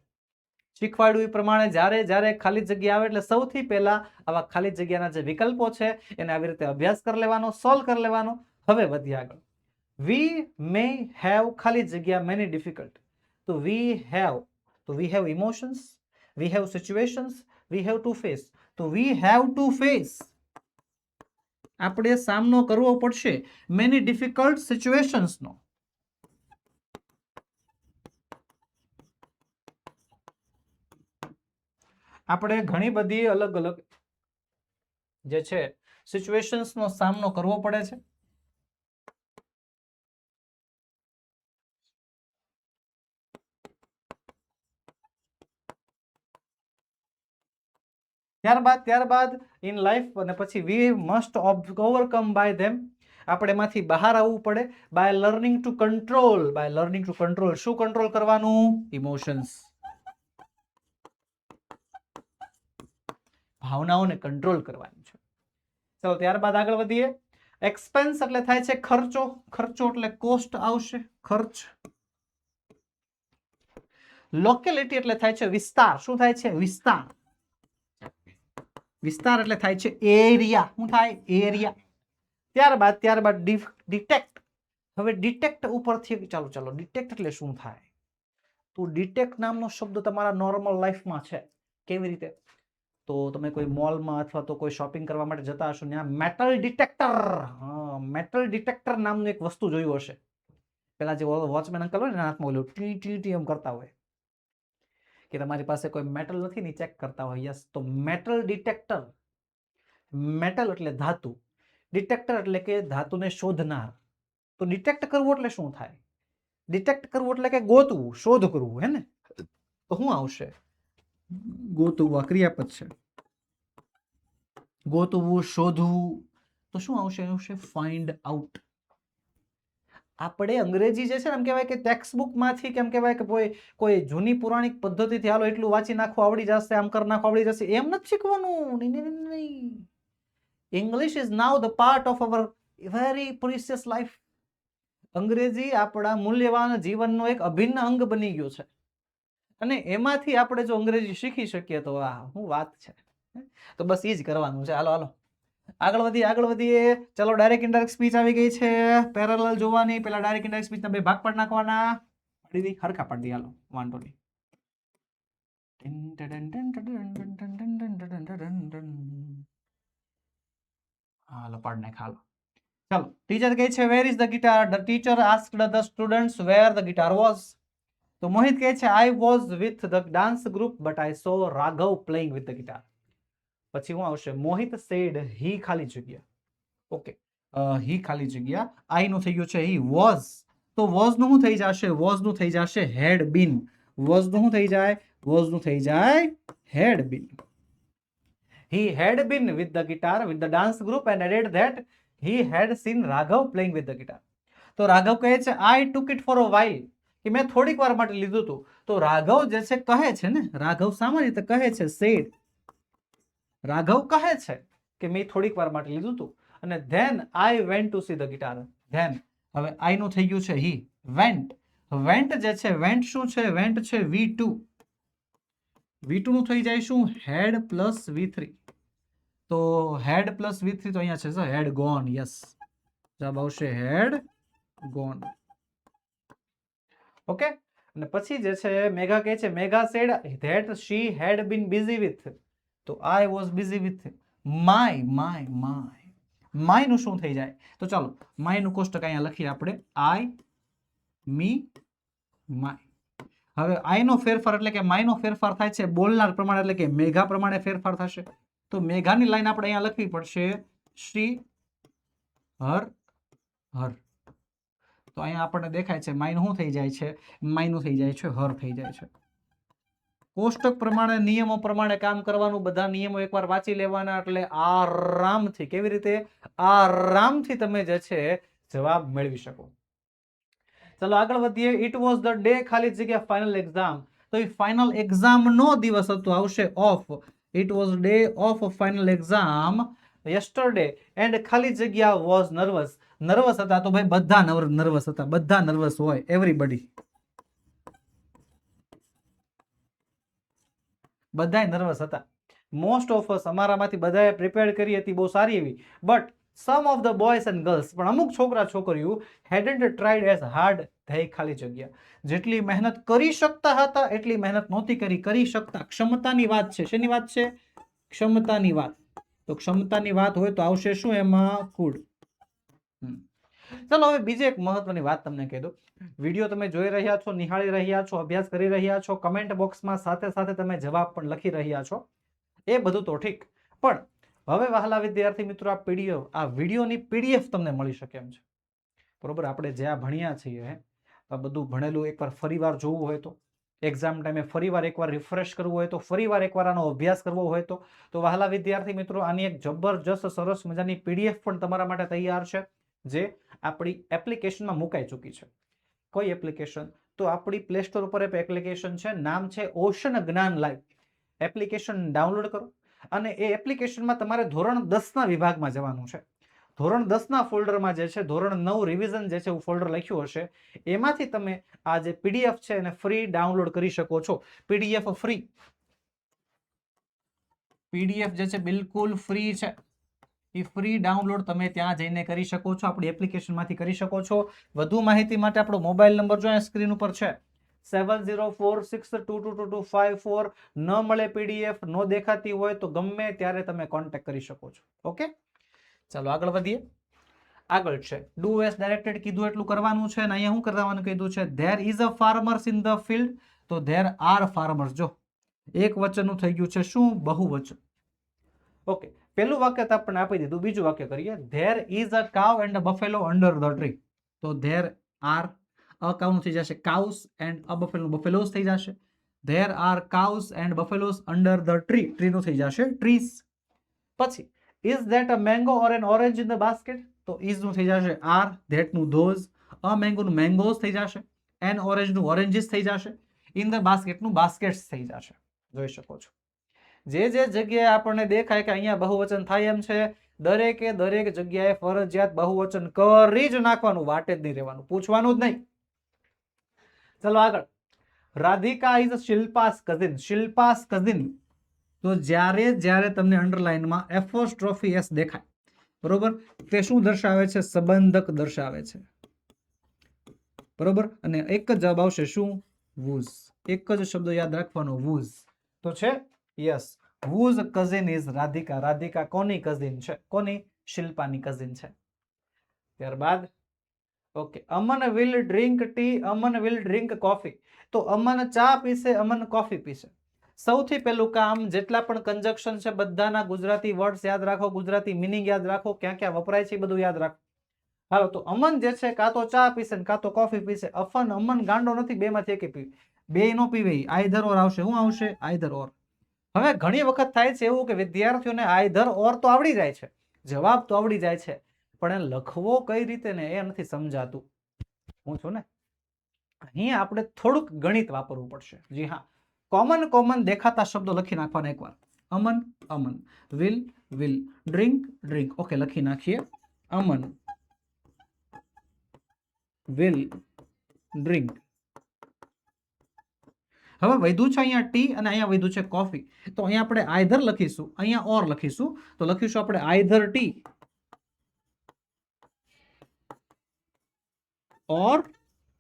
[SPEAKER 1] શીખવાડ્યું એ પ્રમાણે જ્યારે ખાલી જગ્યા આવે એટલે સૌથી પહેલા આવા ખાલી જગ્યાના જે વિકલ્પો છે એને આવી રીતે અભ્યાસ કરી લેવાનો, સોલ્વ કરી લેવાનો. હવે વધીએ આગળ. વી મે હેવ ખાલી જગ્યા મેની ડિફિકલ્ટ. તો we have emotions, we have situations, V have to face. તો વી હેવ ટુ ફેસ, આપણે સામનો કરવો પડશે મેની ડિફિકલ્ટ સિચ્યુએશન્સનો. આપણે ઘણી બધી અલગ અલગ જે છે સિચ્યુએશન્સનો સામનો કરવો પડે છે. ત્યારબાદ ઇન લાઈફ અને પછી we must overcome by them. આપણે એમાંથી બહાર આવવું પડે બાય લર્નિંગ ટુ કંટ્રોલ. શું કંટ્રોલ કરવાનું? ઇમોશન્સ, ભાવનાઓને કંટ્રોલ કરવાની છે. ચલો ત્યારબાદ આગળ વધીએ. એક્સપેન્સ એટલે થાય છે ખર્ચો એટલે કોસ્ટ આવશે, ખર્ચ. લોકેલિટી એટલે થાય છે વિસ્તાર. શું થાય છે? વિસ્તાર એટલે થાય છે એરિયા. શું થાય? એરિયા. ત્યારબાદ ડિટેક્ટ. હવે ડિટેક્ટ ઉપરથી ચાલો ડિટેક્ટ એટલે શું થાય? તો ડિટેક્ટ નામનો શબ્દ તમારા નોર્મલ લાઈફમાં છે. કેવી રીતે? તો તમે કોઈ મોલમાં અથવા તો કોઈ શોપિંગ કરવા માટે જતા હશો, ત્યાં મેટલ ડિટેક્ટર નામનું એક વસ્તુ જોયું હશે. પેલા જે વોચમેન અંકલ હોય ને હાથમાં ઓલું ટી એમ કરતા હોય કે તમારી પાસે કોઈ મેટલ નથી ને ચેક કરતા હોય. યસ, તો મેટલ ડિટેક્ટર. મેટલ એટલે ધાતુ, ડિટેક્ટર એટલે કે ધાતુને શોધનાર. તો ડિટેક્ટ કરવું એટલે શું થાય? ડિટેક્ટ કરવું એટલે કે ગોતવું, શોધ કરવું, હે ને? તો શું આવશે? ગોતવું આ ક્રિયાપદ છે. ગોતવું, શોધવું. તો શું આવશે? Find out. આપણે અંગ્રેજી જે છે ને એમ કહેવાય કે ટેક્સ્ટ બુકમાંથી કેમ કહેવાય કે કોઈ જૂની પુરાણિક પદ્ધતિથી હાલો એટલું વાંચી નાખવું આવડી જશે, આમ કરી નાખવું આવડી જશે, એમ નથી શીખવાનું. નહીં. English is now the part of our very precious life. અંગ્રેજી આપણા મૂલ્યવાન જીવનનો એક અભિન્ન અંગ બની ગયો છે. અને એમાંથી આપણે જો અંગ્રેજી શીખી શકીએ તો આ શું વાત છે. તો બસ એ જ કરવાનું છે. હાલો આગળ વધીએ. ચલો ડાયરેક્ટ ઇનડાયરેક્ટ સ્પીચ આવી ગઈ છે. પેરેલલ જોવાની, પેલા ડાયરેક્ટ ઇનડાયરેક્ટ સ્પીચના 2 ભાગ પાડી નાખવાના. હરખા પાડી દઈએ. હાલો, વાંધો નહીં. હાલો પાડ નાખ. હાલો ચલો. ટીચર કહે છે where is the guitar? The teacher asked the students where the guitar was. તો મોહિત કહે છે I was with the dance group but I saw Raghav playing with the guitar. પછી શું આવશે? મોહિત સેડ હી ખાલી જગ્યા. ઓકે, હી ખાલી જગ્યા. આઈ નું થઈ ગયું છે હી. વોઝ, તો વોઝ નું શું થઈ જશે? વોઝ નું થઈ જશે હેડ બીન. વોઝ નું શું થઈ જાય? વોઝ નું થઈ જાય હેડ બીન. He had been with the guitar with the dance group and added that he had seen Raghav playing with the guitar. તો રાઘવ કહે છે I took it for a while, કે મેં થોડીક વાર માટે લીધું હતું. તો રાઘવ જે છે કહે છે ને, રાઘવ સામાન્ય રીતે કહે છે said. રાઘવ કહે છે કે મેં થોડીક વાર માટે લીધું હતું. અને then I went to see the guitar. then હવે I નું થઈ ગયું છે he. went જે છે went શું છે? went છે V2. V2 નું થઈ જાય શું? Had plus V3. તો હેડ પ્લસ V3 તો અહીંયા છે હેડ ગોન. યસ, જવાબ આવશે હેડ ગોન. ઓકે. અને પછી જે છે મેઘા કહે છે, Megha said that she had been busy with. તો I was busy with my નું શું થઈ જાય? તો ચાલો માય નું કોષ્ટક અહીંયા લખીએ આપણે. આઈ, મી, માય. હવે આઈ નો ફેરફાર એટલે કે માય નો ફેરફાર થાય છે બોલનાર પ્રમાણે એટલે કે મેઘા પ્રમાણે ફેરફાર થશે. તો મેઘાની લાઈન આપણે અહીંયા લખવી પડશે શ્રી હર હર. તો અહીંયા આપણને દેખાય છે માઇન શું થઈ જાય છે, માઇનું થઈ જાય છે હર થઈ જાય છે. કોષ્ટક પ્રમાણે નિયમો પ્રમાણે કામ કરવાનું, બધા નિયમો એકવાર વાંચી લેવાના એટલે આરામથી, કેવી રીતે આરામથી તમે જે છે જવાબ મેળવી શકો. ચલો આગળ વધીએ. ઇટ વોઝ ધ ડે ખાલી જગ્યા ફાઇનલ એક્ઝામ. તો એ ફાઇનલ એક્ઝામ નો દિવસ હતો, આવશે of. It was day of final exam yesterday and ખાલી જગ્યા વોઝ નર્વસ. નર્વસ હતા તો ભાઈ બધા નર્વસ હતા, બધા નર્વસ હોય, એવરીબડી, બધાય નર્વસ હતા. મોસ્ટ ઓફ અસ, અમારામાંથી બધાએ પ્રિપેર કરી હતી બહુ સારી એવી. But some of the boys and girls, પણ અમુક છોકરા છોકરીઓ hadn't tried as hard they ખાલી જગ્યા, જેટલી મહેનત કરી શકતા હતા એટલી મહેનત નહોતી કરી શકતા. ક્ષમતાની વાત છે, શેની વાત છે? ક્ષમતાની વાત. તો ક્ષમતાની વાત હોય તો આવશે શું એમાં? કુડ. ચલો હવે બીજી એક મહત્વની વાત તમને કહી દઉં. વિડીયો તમે જોઈ રહ્યા છો, નિહાળી રહ્યા છો, અભ્યાસ કરી રહ્યા છો, કમેન્ટ બોક્સમાં સાથે સાથે તમે જવાબ પણ લખી રહ્યા છો, એ બધું તો ઠીક, પણ હવે વહાલા વિદ્યાર્થી મિત્રો આ પીડીએફ, આ વિડીયોની પીડીએફ તમને મળી શકે એમ છે. બરોબર, આપણે જ્યાં ભણ્યા છીએ આ બધું ભણેલું એકવાર ફરીવાર જોવું હોય તો, એક્ઝામ ટાઈમે ફરીવાર એકવાર રિફ્રેશ કરવું હોય તો, ફરીવાર એકવાર આનો અભ્યાસ કરવો હોય તો વહાલા વિદ્યાર્થી મિત્રો આની એક જબરજસ્ત સરસ મજાની પીડીએફ પણ તમારા માટે તૈયાર છે, જે આપણી એપ્લિકેશનમાં મુકાઈ ચૂકી છે. કોઈ એપ્લિકેશન? તો આપણી પ્લે સ્ટોર ઉપર એક એપ્લિકેશન છે, નામ છે ઓશન જ્ઞાન લાઈવ. એપ્લિકેશન ડાઉનલોડ કરો અને એ એપ્લિકેશનમાં તમારે ધોરણ 10ના વિભાગમાં જવાનું છે. ધોરણ 10ના ફોલ્ડરમાં જે છે ધોરણ 9 રિવિઝન જે છે એવું ફોલ્ડર લખ્યું હશે, એમાંથી તમે આ જે પીડીએફ છે એને ફ્રી ડાઉનલોડ કરી શકો છો. પીડીએફ ફ્રી, પીડીએફ જે છે બિલકુલ ફ્રી છે. એ ફ્રી ડાઉનલોડ તમે ત્યાં જઈને કરી શકો છો, આપણી એપ્લિકેશનમાંથી કરી શકો છો. વધુ માહિતી માટે આપણો મોબાઈલ નંબર જો સ્ક્રીન ઉપર છે 7046222254. ન મળે પીડીએફ, ન દેખાતી હોય તો ગમે ત્યારે તમે કોન્ટેક્ટ કરી શકો છો. ઓકે, ચાલો આગળ વધીએ. આગળ છે ડુ એસ ડાયરેક્ટેડ કીધું એટલું કરવાનું છે, અને અહીંયા શું કરવાનું કીધું છે? There is a farmers in the field. તો ધેર આર ફાર્મર્સ, જો એક વચનનું થઈ ગયું છે શું? બહુવચન. ઓકે, પહેલું વાક્ય તો આપણને આપી દીધું, બીજું વાક્ય કરીએ. There is a cow and a buffalo under the tree. તો ધેર આર, અ કાઉનું થઈ જશે cows and a buffalo buffaloes થઈ જશે. There are cows and buffaloes under the tree, ટ્રીનું થઈ જશે ટ્રીસ. પછી is that a mango or an orange in the basket. તો ઇઝ નું થઈ જશે આર, ધેટ નું ધોઝ, અ મેંગોનું મેંગોઝ થઈ જશે, એન ઓરેન્જ નું ઓરેન્જીસ થઈ જશે, ઇન ધ બાસ્કેટ નું બાસ્કેટ્સ થઈ જશે. જોઈ શકો છો જે જગ્યાએ આપણને દેખાય કે અહીંયા બહુવચન થાય એમ છે, દરેકે દરેક જગ્યાએ ફરજિયાત બહુવચન કરી જ નાખવાનું, વાટે જ નહીં રહેવાનું, પૂછવાનું જ નહીં. ચલો આગળ. Radhika is Shilpa's cousin. Shilpa's cousin, તો જ્યારે તમને અંડરલાઇનમાં એપોસ્ટ્રોફી એસ દેખાય, બરોબર, તે શું દર્શાવે છે? સંબંધક દર્શાવે છે. બરોબર, અને એક જ જવાબ આવશે શું? વુઝ. એક જ શબ્દ યાદ રાખવાનો, વુઝ. તો છે yes, whose cousin is Radhika. Radhika કોની કઝિન છે? કોની? શિલ્પાની કઝિન છે. ત્યારબાદ okay, Aman will drink tea, Aman will drink coffee. તો અમન ચા પીશે, અમન કોફી પીશે. સૌથી પહેલું કામ, જેટલા પણ કંજક્શન છે બધાના ગુજરાતી વર્ડ્સ યાદ રાખો, ગુજરાતી મિનિંગ યાદ રાખો, ક્યાં ક્યાં વપરાય છે બધું યાદ રાખો. હાલો, તો અમન જે છે કાં તો ચા પીશે કાં તો કોફી પીશે. અફન, અમન ગાંડો નથી, બેમાંથી એકે પીવે. બે નો પીવે, આઈધર ઓર આવશે. શું આવશે? આઈધર ઓર. હવે ઘણી વખત થાય છે એવું કે વિદ્યાર્થીઓને આઈધર ઓર તો આવડી જાય છે, જવાબ તો આવડી જાય છે, પણ એ લખવો કઈ રીતે ને એ નથી સમજાતું. હું છું ને, અહીં આપણે થોડુંક ગણિત વાપરવું પડશે. જી હા, કોમન દેખાતા શબ્દો લખી નાખવાના એકવાર. Aman, Aman, will, will, drink, drink. Okay, લખી નાખીએ. Aman will drink. હવે વધ્યું છે અહીંયા ટી અને અહીંયા વધ્યું છે કોફી. તો અહીંયા આપણે આઈધર લખીશું, અહીંયા ઓર લખીશું. તો લખીશું આપણે either tea or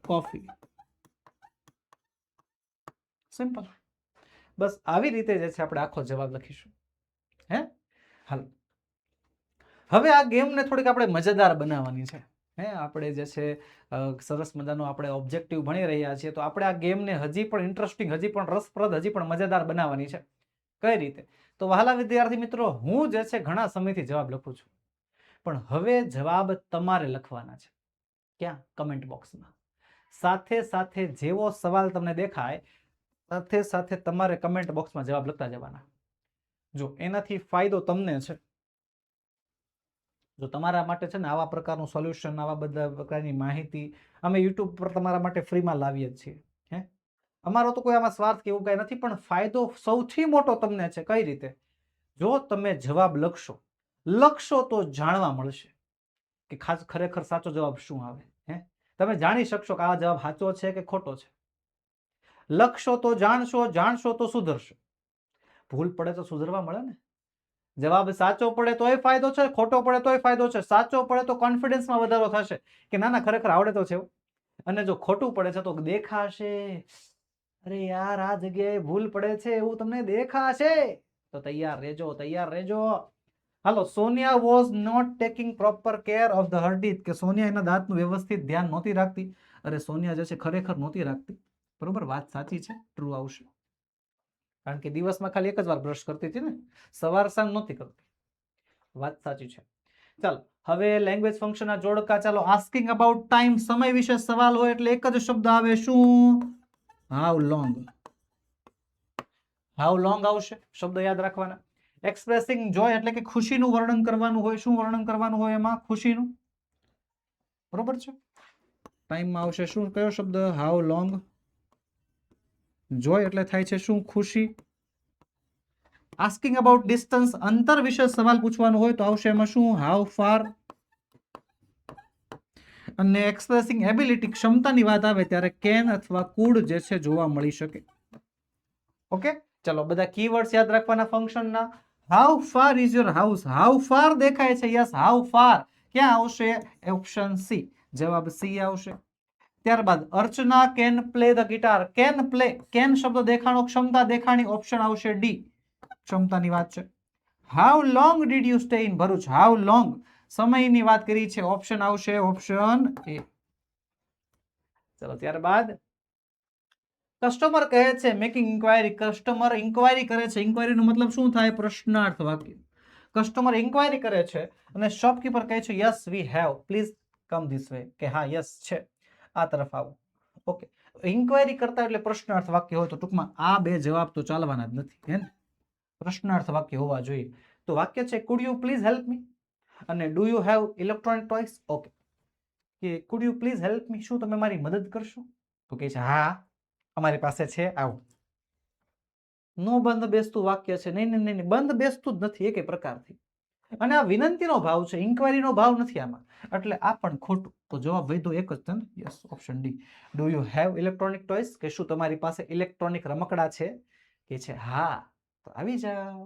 [SPEAKER 1] coffee. Simple. બસ આવી રીતે જે છે આપણે આખો જવાબ લખીશું. હે, હાલ. હવે આ ગેમને થોડીક આપણે મજેદાર બનાવવાની છે. હે આપણે જે છે સરસ મજાનો આપણે ઓબ્જેક્ટિવ ભણી રહ્યા છીએ, તો આપણે આ ગેમને હજી પણ ઇન્ટરેસ્ટિંગ, હજી પણ રસપ્રદ, હજી પણ મજેદાર બનાવવાની છે. કઈ રીતે? તો વહાલા વિદ્યાર્થી મિત્રો, હું જે છે ઘણા સમયથી જવાબ લખું છું, પણ હવે જવાબ તમારે લખવાના છે. ક્યાં? કમેન્ટ બોક્સમાં. સાથે સાથે જેવો સવાલ તમને દેખાય સાથે સાથે તમારે કમેન્ટ બોક્સમાં જવાબ લખતા જવાના. જો એનાથી ફાયદો તમને છે, જો તમારા માટે છે ને આવા પ્રકારનું સોલ્યુશન, આવા બધા પ્રકારની માહિતી અમે યુટ્યુબ પર તમારા માટે ફ્રીમાં લાવીએ જ છીએ. હે, અમારો તો કોઈ આમાં સ્વાર્થ કે એવું કઈ નથી, પણ ફાયદો સૌથી મોટો તમને છે. કઈ રીતે? જો તમે જવાબ લખશો તો જાણવા મળશે કે ખાસ ખરેખર સાચો જવાબ શું આવે. હે, તમે જાણી શકશો કે આ જવાબ સાચો છે કે ખોટો છે. લખશો તો જાણશો તો સુધરશો. ભૂલ પડે તો સુધરવા મળે ને. જવાબ સાચો પડે તોય ફાયદો છે, ખોટો પડે તોય ફાયદો છે. સાચો પડે તો કોન્ફિડન્સમાં વધારો થશે કે ના ના ખરેખર આવડે તો છે. અને જો ખોટું પડે છે તો દેખાશે, અરે યાર આ જગ્યાએ ભૂલ પડે છે એવું તમને દેખાશે. તો તૈયાર રહેજો. હાલો, Sonia was not taking proper care of the her teeth, કે સોનિયા એના દાંતનું વ્યવસ્થિત ધ્યાન નહોતી રાખતી. અરે સોનિયા જે છે ખરેખર નહોતી રાખતી. બરોબર, વાત સાચી છે, ટ્રુ આવશે. કારણ કે દિવસમાં ખાલી એક જ વાર બ્રશ કરતી હતી ને, સવાર સાંજ નહોતી કરતી. વાત સાચી છે. ચાલો, હવે લેંગ્વેજ ફંક્શનના જોડકા. ચાલો, આસ્કિંગ અબાઉટ ટાઈમ, સમય વિશે સવાલ હોય એટલે એક જ શબ્દ આવે, શું? How long. હાઉ લોંગ આવશે, શબ્દો યાદ રાખવાના. એક્સપ્રેસિંગ જોય એટલે કે ખુશીનું વર્ણન કરવાનું હોય. શું વર્ણન કરવાનું હોય એમાં? ખુશીનું. બરોબર છે. ટાઈમમાં આવશે શું? કયો શબ્દ? How long. જોય એટલે થાય છે શું? ખુશી. આસ્કિંગ અબાઉટ ડિસ્ટન્સ, અંતર વિશે સવાલ પૂછવાનો હોય તો આવશે એમાં શું? How far. અને એક્સપ્રેસિંગ એબિલિટી, ક્ષમતાની વાત આવે ત્યારે કેન અથવા કુડ જે છે જોવા મળી શકે. ઓકે, ચલો બધા કીવર્ડ્સ યાદ રાખવાના ફંક્શનના. How far is your house? How far દેખાય છે, યસ, હાઉ ફાર. ક્યાં આવશે? ઓપ્શન સી, જવાબ સી આવશે. ત્યારબાદ Archana can play the guitar. Can play, can શબ્દ દેખાણો, ક્ષમતા દેખાણી, ઓપ્શન આવશે ડી, ક્ષમતાની વાત છે. How long did you stay in Bharuch? How long, સમયની વાત કરી છે, ઓપ્શન આવશે ઓપ્શન એ. ચલો, ત્યારબાદ કસ્ટમર કહે છે મેકિંગ ઇન્ક્વાયરી. કસ્ટમર ઇન્ક્વાયરી કરે છે. ઇન્ક્વાયરીનો મતલબ શું થાય? પ્રશ્નાર્થ વાક્ય. કસ્ટમર ઇન્ક્વાયરી કરે છે અને શોપકીપર કહે છે yes we have, please come this way, કે હા યસ છે, આ તરફ આવો. ઓકે, ઇન્ક્વાયરી કરતા એટલે પ્રશ્નાર્થ વાક્ય હોય તો ટૂંકમાં આ બે જવાબ તો ચાલવાના જ નથી, હે ને? પ્રશ્નાર્થ વાક્ય હોવા જોઈએ. તો વાક્ય છે could you please help me, અને do you have electronic toys. Okay, કે could you please help me, શું તમે મારી મદદ કરશો? તો કહે છે હા અમારી પાસે છે, આવું. નો બંધ બેસતું વાક્ય છે. નહીં, બંધ બેસતું જ નથી એક પ્રકારથી. અને આ વિનંતીનો ભાવ છે, ઇન્ક્વાયરીનો ભાવ નથી આમાં, એટલે આ પણ ખોટું. તો જવાબ વધ્યો એક જ છે, yes, option D. Do you have electronic toys, કે શું તમારી પાસે ઇલેક્ટ્રોનિક રમકડા છે? કે છે હા, તો આવી જાઓ.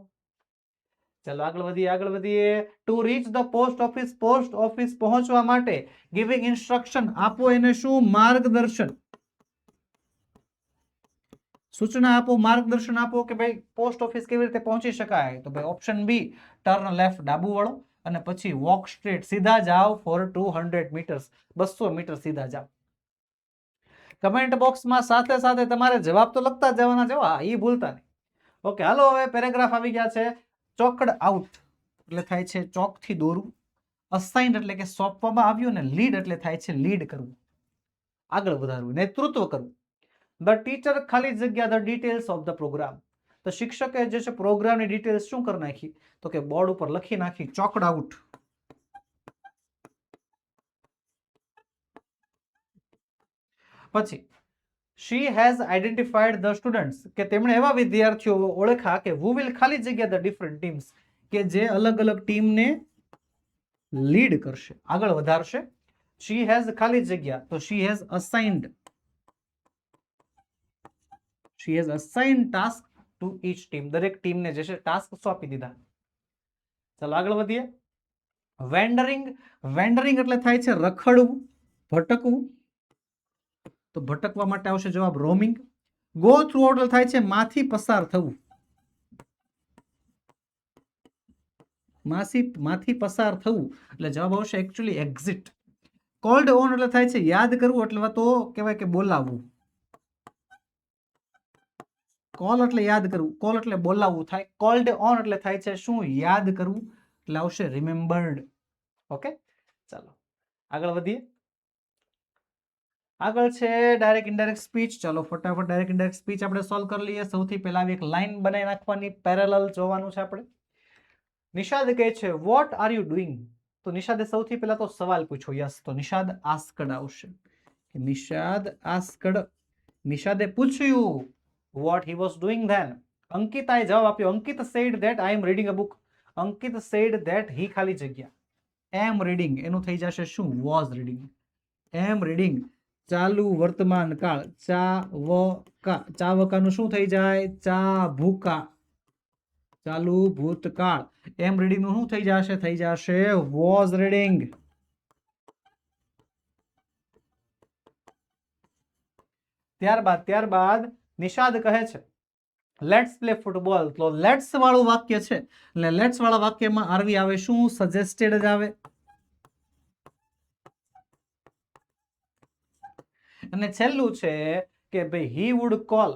[SPEAKER 1] ચલો આગળ વધીએ. To reach the post office, post office પહોંચવા માટે. ગિવિંગ ઇન્સ્ટ્રક્શન, આપો એને શું? માર્ગદર્શન. સૂચના આપો, માર્ગદર્શન આપો કે ભાઈ પોસ્ટ ઓફિસ કેવી રીતે પહોંચી શકાય. તો ભાઈ ઓપ્શન બી, ટર્ન લેફ્ટ, ડાબુ વળો, અને પછી વોક સ્ટ્રેટ, સીધા જાઓ ફોર 200 મીટર્સ, 200 મીટર સીધા જાઓ. કમેન્ટ બોક્સમાં સાથે સાથે તમારે જવાબ તો લખતા જવાના છે, હા એ ભૂલતા નહીં. ઓકે, હાલો હવે પેરેગ્રાફ આવી ગયા છે. ચોકડ આઉટ એટલે થાય છે ચોકથી દોરવું. અસાઇન્ડ એટલે કે સોંપવામાં આવ્યું, ને લીડ એટલે થાય છે લીડ કરવું, આગળ વધારવું, નેતૃત્વ કરવું. ધ ટીચર ખાલી જગ્યા the details of the programme. તો શિક્ષકે જે છે પ્રોગ્રામની ડિટેલ્સ શું કરી નાખી? તો કે બોર્ડ ઉપર લખી નાખી, ચોકડ આઉટ. પછી she has identified the students, કે તેમણે એવા વિદ્યાર્થીઓ ઓળખા કે who will ખાલી જગ્યા the different teams, કે જે અલગ અલગ ટીમને લીડ કરશે, આગળ વધારશે. she has ખાલી જગ્યા, તો she has assigned task to each team, દરેક ટીમને જે છે ટાસ્ક સોંપી દીધા. ચાલો આગળ વધીએ. વેન્ડરિંગ એટલે થાય છે રખડવું, ભટકવું. તો ભટકવા માટે આવશે જવાબ રોમિંગ. ગો થ્રુ એટલે થાય છે માંથી પસાર થવું, માંથી પસાર થવું, એટલે જવાબ આવશે એકચ્યુઅલી એક્ઝિટ. કોલ્ડ ઓન એટલે થાય છે યાદ કરવું, એટલે તો કહેવાય કે બોલાવવું. કોલ એટલે યાદ કરવું, કોલ એટલે બોલાવવું થાય. કોલ્ડ ઓન એટલે થાય છે શું? યાદ કરવું, એટલે આવશે રિમેમ્બર્ડ. ઓકે, ચાલો આગળ વધીએ. આગળ છે ડાયરેક્ટ ઇનડાયરેક્ટ સ્પીચ. ચાલો ફટાફટ ડાયરેક્ટ ઇનડાયરેક્ટ સ્પીચ આપણે સોલ્વ કરી લઈએ. સૌથી પહેલા એક લાઈન બનાવી નાખવાની, પેરેલલ જોવાનું છે આપણે. નિષાદ કહે છે વોટ આર યુ ડુઈંગ? તો નિષાદે સૌથી પહેલા તો સવાલ પૂછ્યો. યસ, તો નિષાદ આસ્કડ આવશે. નિષાદ આસ્કડ, નિષાદે પૂછ્યું what he was doing then. અંકિતાએ જવાબ આપ્યો. અંકિત said that I am reading a book. Ankit said that he ખાલી જગ્યા am reading, એનું થઈ જશે શું? was reading. am reading ચાલુ વર્તમાન કાળ, ચાવકાનું શું થઈ જાય? ચા ભૂકા. ચાલુ ભૂતકાળ, am reading નું શું થઈ જશે? થઈ જશે was reading. ત્યારબાદ નિષાદ કહે છે લેટ્સ પ્લે ફૂટબોલ. તો લેટ્સ વાળું વાક્ય છે, એટલે લેટ્સ વાળા વાક્યમાં આરવી આવે શું? સજેસ્ટેડ જ આવે. અને છેલ્લું છે કે ભાઈ હી વુડ કોલ,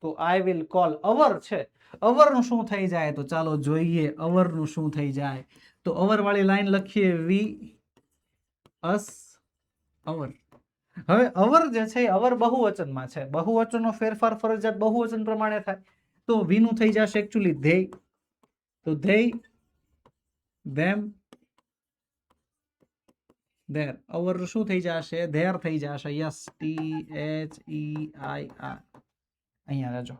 [SPEAKER 1] તો આઈ વિલ કોલ. અવર છે, અવર નું શું થઈ જાય? તો ચાલો જોઈએ અવર નું શું થઈ જાય. તો અવર વાળી લાઈન લખીએ વી અસ અવર. હવે અવર જે છે અવર બહુવચનમાં છે, બહુવચનનો ફેરફાર ફરજિયાત બહુવચન પ્રમાણે થાય. તો વી નું થઈ જશે એકચ્યુઅલી ધે. તો ધે, ધેમ, ધેર. અવર શું થઈ જશે? ધેર થઈ જશે. Yes, THEIR. અહીંયા રહેજો.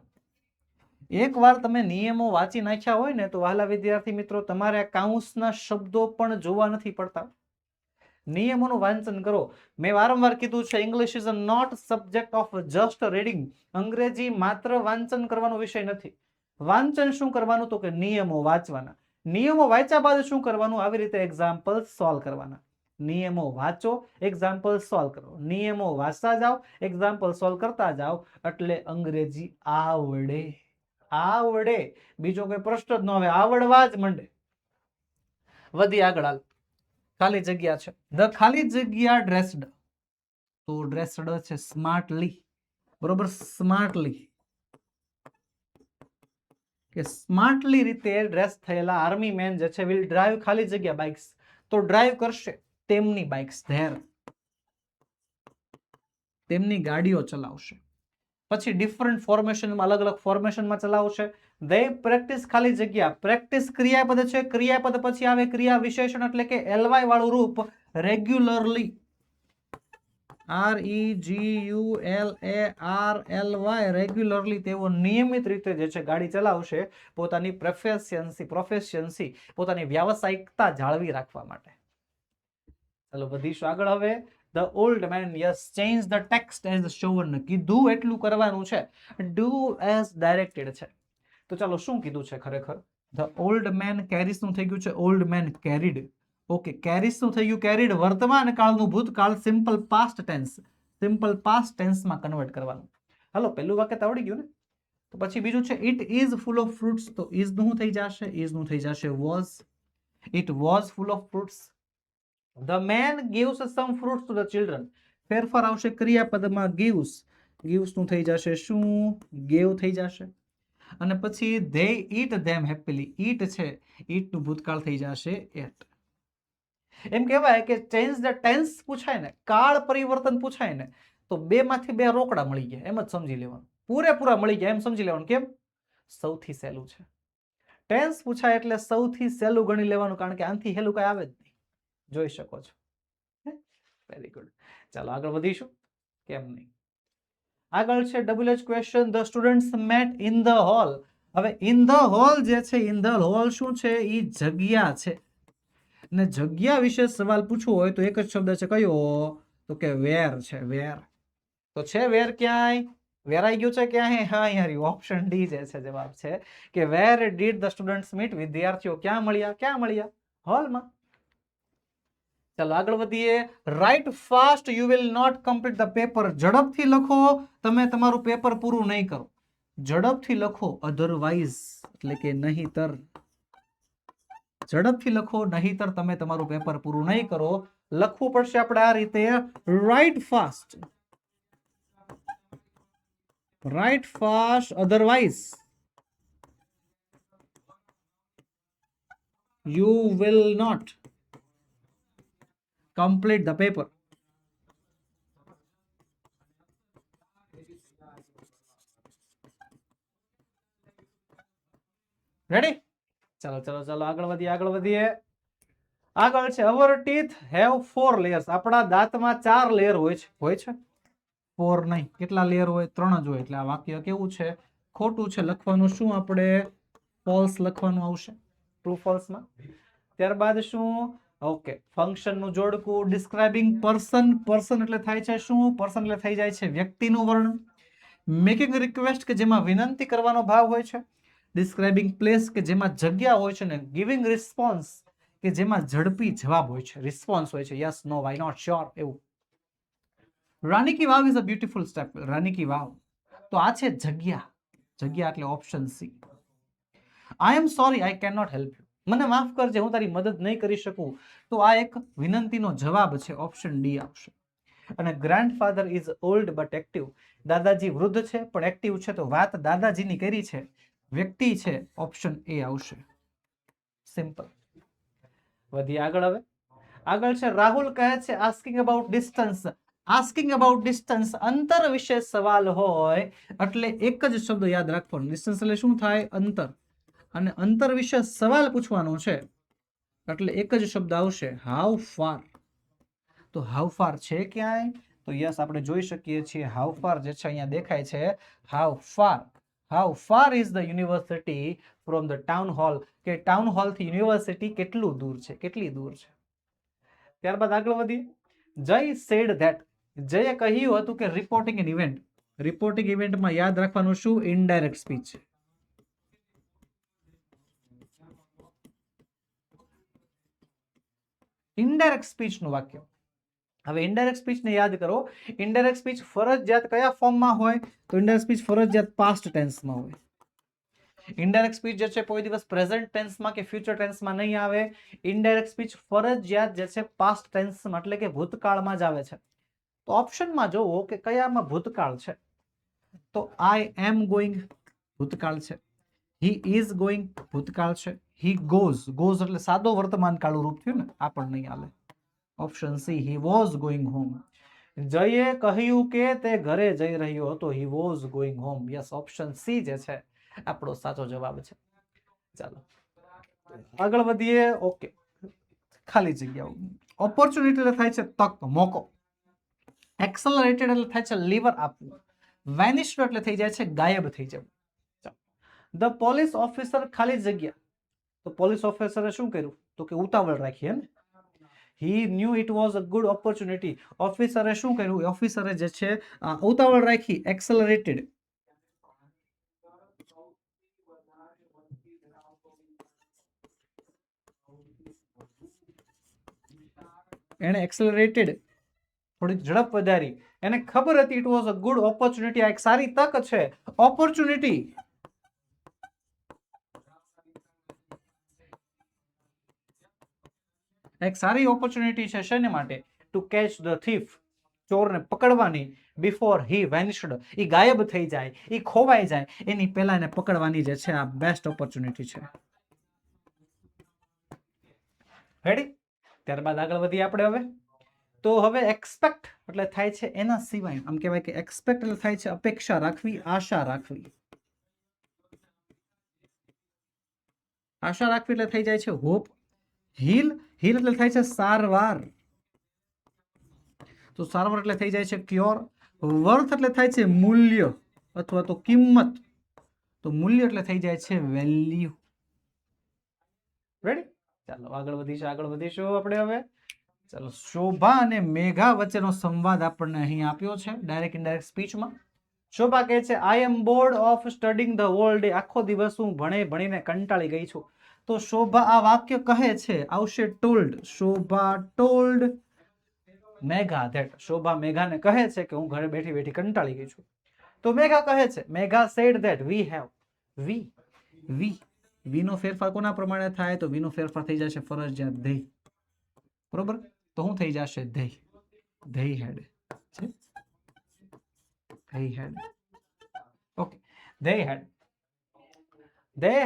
[SPEAKER 1] એકવાર તમે નિયમો વાંચી નાખ્યા હોય ને તો વહાલા વિદ્યાર્થી મિત્રો, તમારે કાઉન્સના શબ્દો પણ જોવા નથી પડતા. નિયમોનું વાંચન કરો. મેં વારંવાર કીધું છે English is a not subject of just reading. અંગ્રેજી માત્ર વાંચન કરવાનો વિષય નથી. વાંચન શું કરવાનું? તો કે નિયમો વાંચવાના. નિયમો વાંચ્યા બાદ શું કરવાનું? આવી રીતે એક્ઝામ્પલ સોલ્વ કરવાના. નિયમો વાંચો, એક્ઝામ્પલ સોલ્વ કરો. નિયમો વાંચતા જાઓ, એક્ઝામ્પલ સોલ્વ કરતા જાઓ, એટલે અંગ્રેજી આવડે. આવડે, બીજો કોઈ પ્રશ્ન જ ન આવે, આવડવા જ માંડે. વધી આગળ હાલ. ખાલી જગ્યા છે. ધ ખાલી જગ્યા ડ્રેસ્ડ. તો ડ્રેસ્ડ છે સ્માર્ટલી. બરોબર, સ્માર્ટલી કે સ્માર્ટલી રીતે ડ્રેસ થયેલા આર્મી મેન જે છે વિલ ડ્રાઈવ ખાલી જગ્યા બાઇક્સ. તો ડ્રાઈવ કરશે તેમની બાઇક્સ. ધેર, તેમની ગાડીઓ ચલાવશે. પછી ડિફરન્ટ ફોર્મેશનમાં, અલગ અલગ ફોર્મેશનમાં ચલાવશે. they પ્રેક્ટિસ ખાલી જગ્યા. પ્રેક્ટિસ ક્રિયાપદ છે, ક્રિયાપદ પછી આવે ક્રિયા વિશેષણ એટલે કે ly વાળું રૂપ રેગ્યુલરલી. REGULARLY, regularly. તેઓ નિયમિત રીતે જે છે ગાડી ચલાવશે પોતાની પ્રોફેશિયન્સી, પોતાની વ્યાવસાયિકતા જાળવી રાખવા માટે. ચાલો વધીશું આગળ. હવે The old man, yes, change the text as shown. કીધું એટલું કરવાનું છે. Do as directed છે. તો ચાલો શું કીધું છે ખરેખર? The old man carries નું થઈ ગયું છે old man carried. ઓકે, carries નું થઈ ગયું carried. વર્તમાન કાળનું ભૂતકાળ simple past tense, simple past ટેન્સમાં કન્વર્ટ કરવાનું. હાલો, પહેલું વાક્ય તો આવડી ગયું ને. તો પછી બીજું છે it is full of fruits. તો is નું થઈ જશે? is નું થઈ જશે was. It was full of fruits. The man gives some fruits to the children. ફેરફાર આવશે ક્રિયાપદમાં gives. gives નું થઈ જશે શું? gave થઈ જશે. અને પછી they eat them happily. eat છે, eat નું ભૂતકાળ થઈ જશે ate. એમ કહેવાય કે ચેન્જ ધ ટેન્સ પૂછાય ને, કાળ પરિવર્તન પૂછાય ને, તો બે માંથી બે રોકડા મળી ગયા એમ જ સમજી લેવાનું. પૂરેપૂરા મળી ગયા એમ સમજી લેવાનું. કેમ? સૌથી સહેલું છે. ટેન્સ પૂછાય એટલે સૌથી સહેલું ગણી લેવાનું, કારણ કે આનાથી સહેલું કઈ આવે જ નહીં. જોઈ શકો છો. Very good. ચાલો આગળ વધીશું. કેમ નહીં. આગળ છે WH question. The students met in the hall. હવે ઇન ધ હોલ જે છે, ઇન ધ હોલ શું છે? એ જગ્યા છે. અને જગ્યા વિશે સવાલ પૂછવો હોય તો એક જ શબ્દ છે, કયો? તો કે વેર છે. વેર. તો છે વેર ક્યાંય? વેરાઈ ગયું છે ક્યાંય? હા, યાર ઓપ્શન ડી જે છે જવાબ છે કે where did the students meet. વિદ્યાર્થીઓ ક્યાં મળ્યા? ક્યાં મળ્યા? હોલમાં. ચાલો આગળ વધીએ. Write fast you will not complete the paper. ઝડપથી લખો, તમે તમારું પેપર પૂરું નહીં કરો. ઝડપથી લખો, અધરવાઇઝ એટલે કે નહીતર. ઝડપથી લખો, નહીતર તમે તમારું પેપર પૂરું નહીં કરો. લખવું પડશે આપણે આ રીતે, write fast, write fast, otherwise you will not complete the paper. Ready? ચલો ચલો ચલો આગળ વધીએ. આગળ છે our teeth have 4 layers. આપણા દાંતમાં 4 લેયર હોય છે 4 નહીં, કેટલા લેયર હોય? 3 જ હોય. એટલે આ વાક્ય કેવું છે? ખોટું છે. લખવાનું શું આપણે? ફોલ્સ લખવાનું આવશે ટ્રુ ફોલ્સ માં. ત્યારબાદ શું? ઓકે, ફંક્શન નું જોડકું, ડિસ્ક્રાઇબિંગ પર્સન, પર્સન એટલે થાય છે શું? પર્સન એટલે થઈ જાય છે વ્યક્તિનું વર્ણન. મેકિંગ રિક્વેસ્ટ કે જેમાં વિનંતી કરવાનો ભાવ હોય છે. ડિસ્ક્રાઇબિંગ પ્લેસ કે જેમાં જગ્યા હોય છે. ને ગિવિંગ રિસ્પોન્સ કે જેમાં ઝડપી જવાબ હોય છે, રિસ્પોન્સ હોય છે, yes, no, why not, sure, એવું. Rani ki Vav is a beautiful step. Rani ki Vav, તો આ છે જગ્યા. જગ્યા એટલે option C. I am sorry I can not help you. મને માફ કરજે, હું તારી મદદ નહીં કરી શકું. તો આ એક વિનંતીનો જવાબ છે, ઓપ્શન ડી આવશે. અને grandfather is old but active. દાદાજી વૃદ્ધ છે પણ એક્ટિવ છે. તો વાત દાદાજીની કરી છે, વ્યક્તિ છે, ઓપ્શન એ આવશે. સિમ્પલ. વધીએ આગળ. હવે આગળ છે રાહુલ કહે છે asking about distance. Asking about distance, અંતર વિશે સવાલ હોય એટલે એક જ શબ્દ યાદ રાખવાનો. ડિસ્ટન્સ એટલે શું થાય? અંતર. અને અંતર વિશે સવાલ પૂછવાનો છે એટલે એક જ શબ્દ આવશે, હાઉ ફાર. તો હાઉ ફાર છે ક્યાંય? તો યસ, આપણે જોઈ શકીએ છીએ હાઉ ફાર જે છે અહીંયા દેખાય છે. How far is the university from the town hall. કે ટાઉન હોલ થી યુનિવર્સિટી કેટલું દૂર છે, કેટલી દૂર છે. ત્યારબાદ આગળ વધીએ. જય સેડ ધેટ. જયે કહ્યું હતું કે રિપોર્ટિંગ એન ઇવેન્ટ. રિપોર્ટિંગ ઇવેન્ટમાં યાદ રાખવાનું શું? ઇનડાયરેક્ટ સ્પીચ છે. ઇનડાયરેક્ટ સ્પીચ નું વાક્ય. હવે ઇનડાયરેક્ટ સ્પીચ ને યાદ કરો. ઇનડાયરેક્ટ સ્પીચ ફરજિયાત કયા ફોર્મમાં હોય? તો ઇનડાયરેક્ટ સ્પીચ ફરજિયાત પાસ્ટ ટેન્સમાં હોય. ઇનડાયરેક્ટ સ્પીચ જે છે કોઈ દિવસ પ્રેઝન્ટ ટેન્સમાં કે ફ્યુચર ટેન્સમાં નહીં આવે. ઇનડાયરેક્ટ સ્પીચ ફરજિયાત જે છે પાસ્ટ ટેન્સમાં એટલે કે ભૂતકાળમાં જ આવે છે. તો ઓપ્શનમાં જોવો કે કયામાં ભૂતકાળ છે. તો આઈ એમ ગોઈંગ ભૂતકાળ છે. હી ઇઝ ગોઈંગ ભૂતકાળ છે. હી ગોઝ, ગોઝ એટલે સાદો વર્તમાન કાળનું રૂપ થયું ને, આ પણ નહીં હાલે. Option C, he was going home. જયે કહ્યું કે તે ઘરે જઈ રહ્યો હતો. He was going home. Yes, option C જે છે આપણો સાચો જવાબ છે. ચાલો આગળ વધીએ. ઓકે, ખાલી જગ્યાઓ. ઓપોર્ચ્યુનિટી એટલે થાય છે તક, મોકો. એક્સલરેટેડ એટલે થાય છે લીવર આપવું. વેનિશ્ડ એટલે થઈ જાય છે ગાયબ થઈ જવું. ધ પોલીસ ઓફિસર ખાલી જગ્યા. તો પોલીસ ઓફિસરે શું કર્યું? તો કે ઉતાવળ રાખી. ને he knew it was a good opportunity. ઓફિસરે શું કર્યું? ઓફિસરે જે છે ઉતાવળ રાખી, એક્સલરેટેડ. એને એક્સલરેટેડ, થોડી ઝડપ વધારી. એને ખબર હતી it was a good opportunity, આ એક સારી તક છે. ઓપોર્ચ્યુનિટી એક સારી ઓપોર્ચ્યુનિટી છે. શેને માટે? ટુ કેચ ધ થીફ, ચોરને પકડવાની. બિફોર હી વેનિશ્ડ, એ ગાયબ થઈ જાય, એ ખોવાઈ જાય એની પહેલા એને પકડવાની જે છે આ બેસ્ટ ઓપોર્ચ્યુનિટી છે. રેડી? ત્યારબાદ આગળ વધીએ આપણે. હવે તો હવે એક્સપેક્ટ એટલે થાય છે એના સિવાય. આમ કહેવાય કે એક્સપેક્ટ એટલે થાય છે અપેક્ષા રાખવી, આશા રાખવી. આશા રાખવી એટલે થઈ જાય છે હોપ. હીલ, હીલ એટલે થાય છે સારવાર. તો સારવાર એટલે થઈ જાય છે ક્યોર. વર્થ એટલે થાય છે મૂલ્ય અથવા તો કિંમત. તો મૂલ્ય એટલે થઈ જાય છે વેલ્યુ. રેડી? ચાલો આગળ વધીશું આપણે. હવે ચાલો, શોભા અને મેઘા વચ્ચેનો સંવાદ આપણને અહીં આપ્યો છે ડાયરેક્ટ ઇનડાયરેક્ટ સ્પીચમાં. શોભા કહે છે I am bored of studying the whole day. આખો દિવસ હું ભણીને કંટાળી ગઈ છું. તો શોભા આ વાક્ય કહે છે, આવશે told. Shobha told Megha that. શોભા મેઘાને કહે છે કે હું ઘરે બેઠી બેઠી કંટાળી ગઈ છું. તો મેઘા કહે છે, Megha said that we have. વી નો ફેરફાર કોના પ્રમાણે થાય? તો વી નો ફેરફાર થઈ જશે ફરજિયાત ધેય. બરોબર? તો શું થઈ જશે? they had છે, they had. ઓકે, they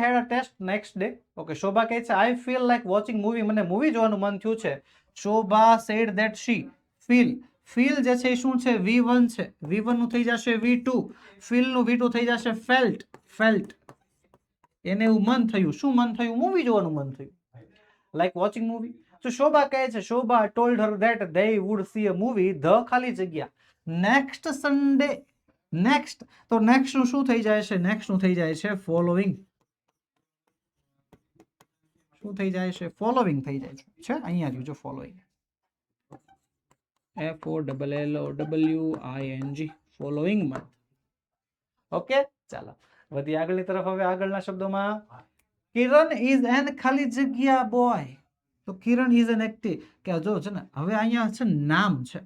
[SPEAKER 1] had a test next day. ઓકે, શોભા કહે છે I feel like watching movie, મને મૂવી જોવાનું મન થયું છે. શોભા said that she feel જે છે એ શું છે? V1 છે, V1 નું થઈ જશે V2, feel નું V2 થઈ જશે felt. એને એવું મન થયું, શું મન થયું? મૂવી જોવાનું મન થયું, like watching movie. તો શોભા કહે છે, શોભા told her that they would see a movie the ખાલી જગ્યા next Sunday. નેક્સ્ટ, તો નેક્સ્ટ નું શું થઈ જાય છે? નેક્સ્ટ નું થઈ જાય છે ફોલોઈંગ. શું થઈ જાય છે? ફોલોઈંગ થઈ જાય છે. અહીંયા જોજો following, FOLLOWING, following month. Okay, ચાલો વધી આગળની તરફ. હવે આગળના શબ્દોમાં કિરણ ઇઝ એન ખાલી જગ્યા બોય. તો કિરણ ઇઝ એન એક્ટિવ, કે જો છે ને હવે અહીંયા છે નામ છે,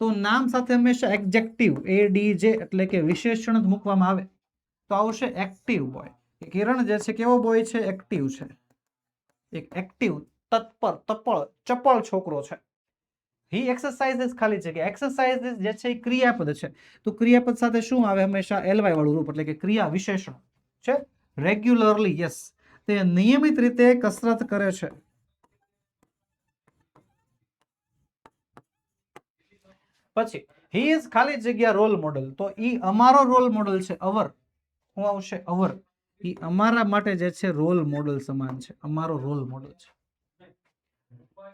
[SPEAKER 1] તો નામ સાથે હંમેશા એડજેક્ટિવ ADJ એટલે કે વિશેષણ જ મૂકવામાં આવે, તો આવશે એક્ટિવ બોય. કિરણ જે છે કેવો બોય છે? એક્ટિવ છે, એક એક્ટિવ, તત્પર, ચપળ છોકરો છે. હી એક્સરસાઇઝિસ ખાલી જગ્યા, એક્સરસાઇઝિસ જે છે એ ક્રિયાપદ છે, તો ક્રિયાપદ સાથે શું આવે? હંમેશા LY વાળું રૂપ એટલે કે ક્રિયા વિશેષણ છે. રેગ્યુલરલી, યસ, તે નિયમિત રીતે કસરત કરે છે. પછી હી ઇઝ ખાલી જગ્યા રોલ મોડલ, તો ઈ અમારો રોલ મોડલ છે. અવર, શું આવશે? અવર. ઈ અમારા માટે જે છે રોલ મોડલ સમાન છે, અમારો રોલ મોડલ છે.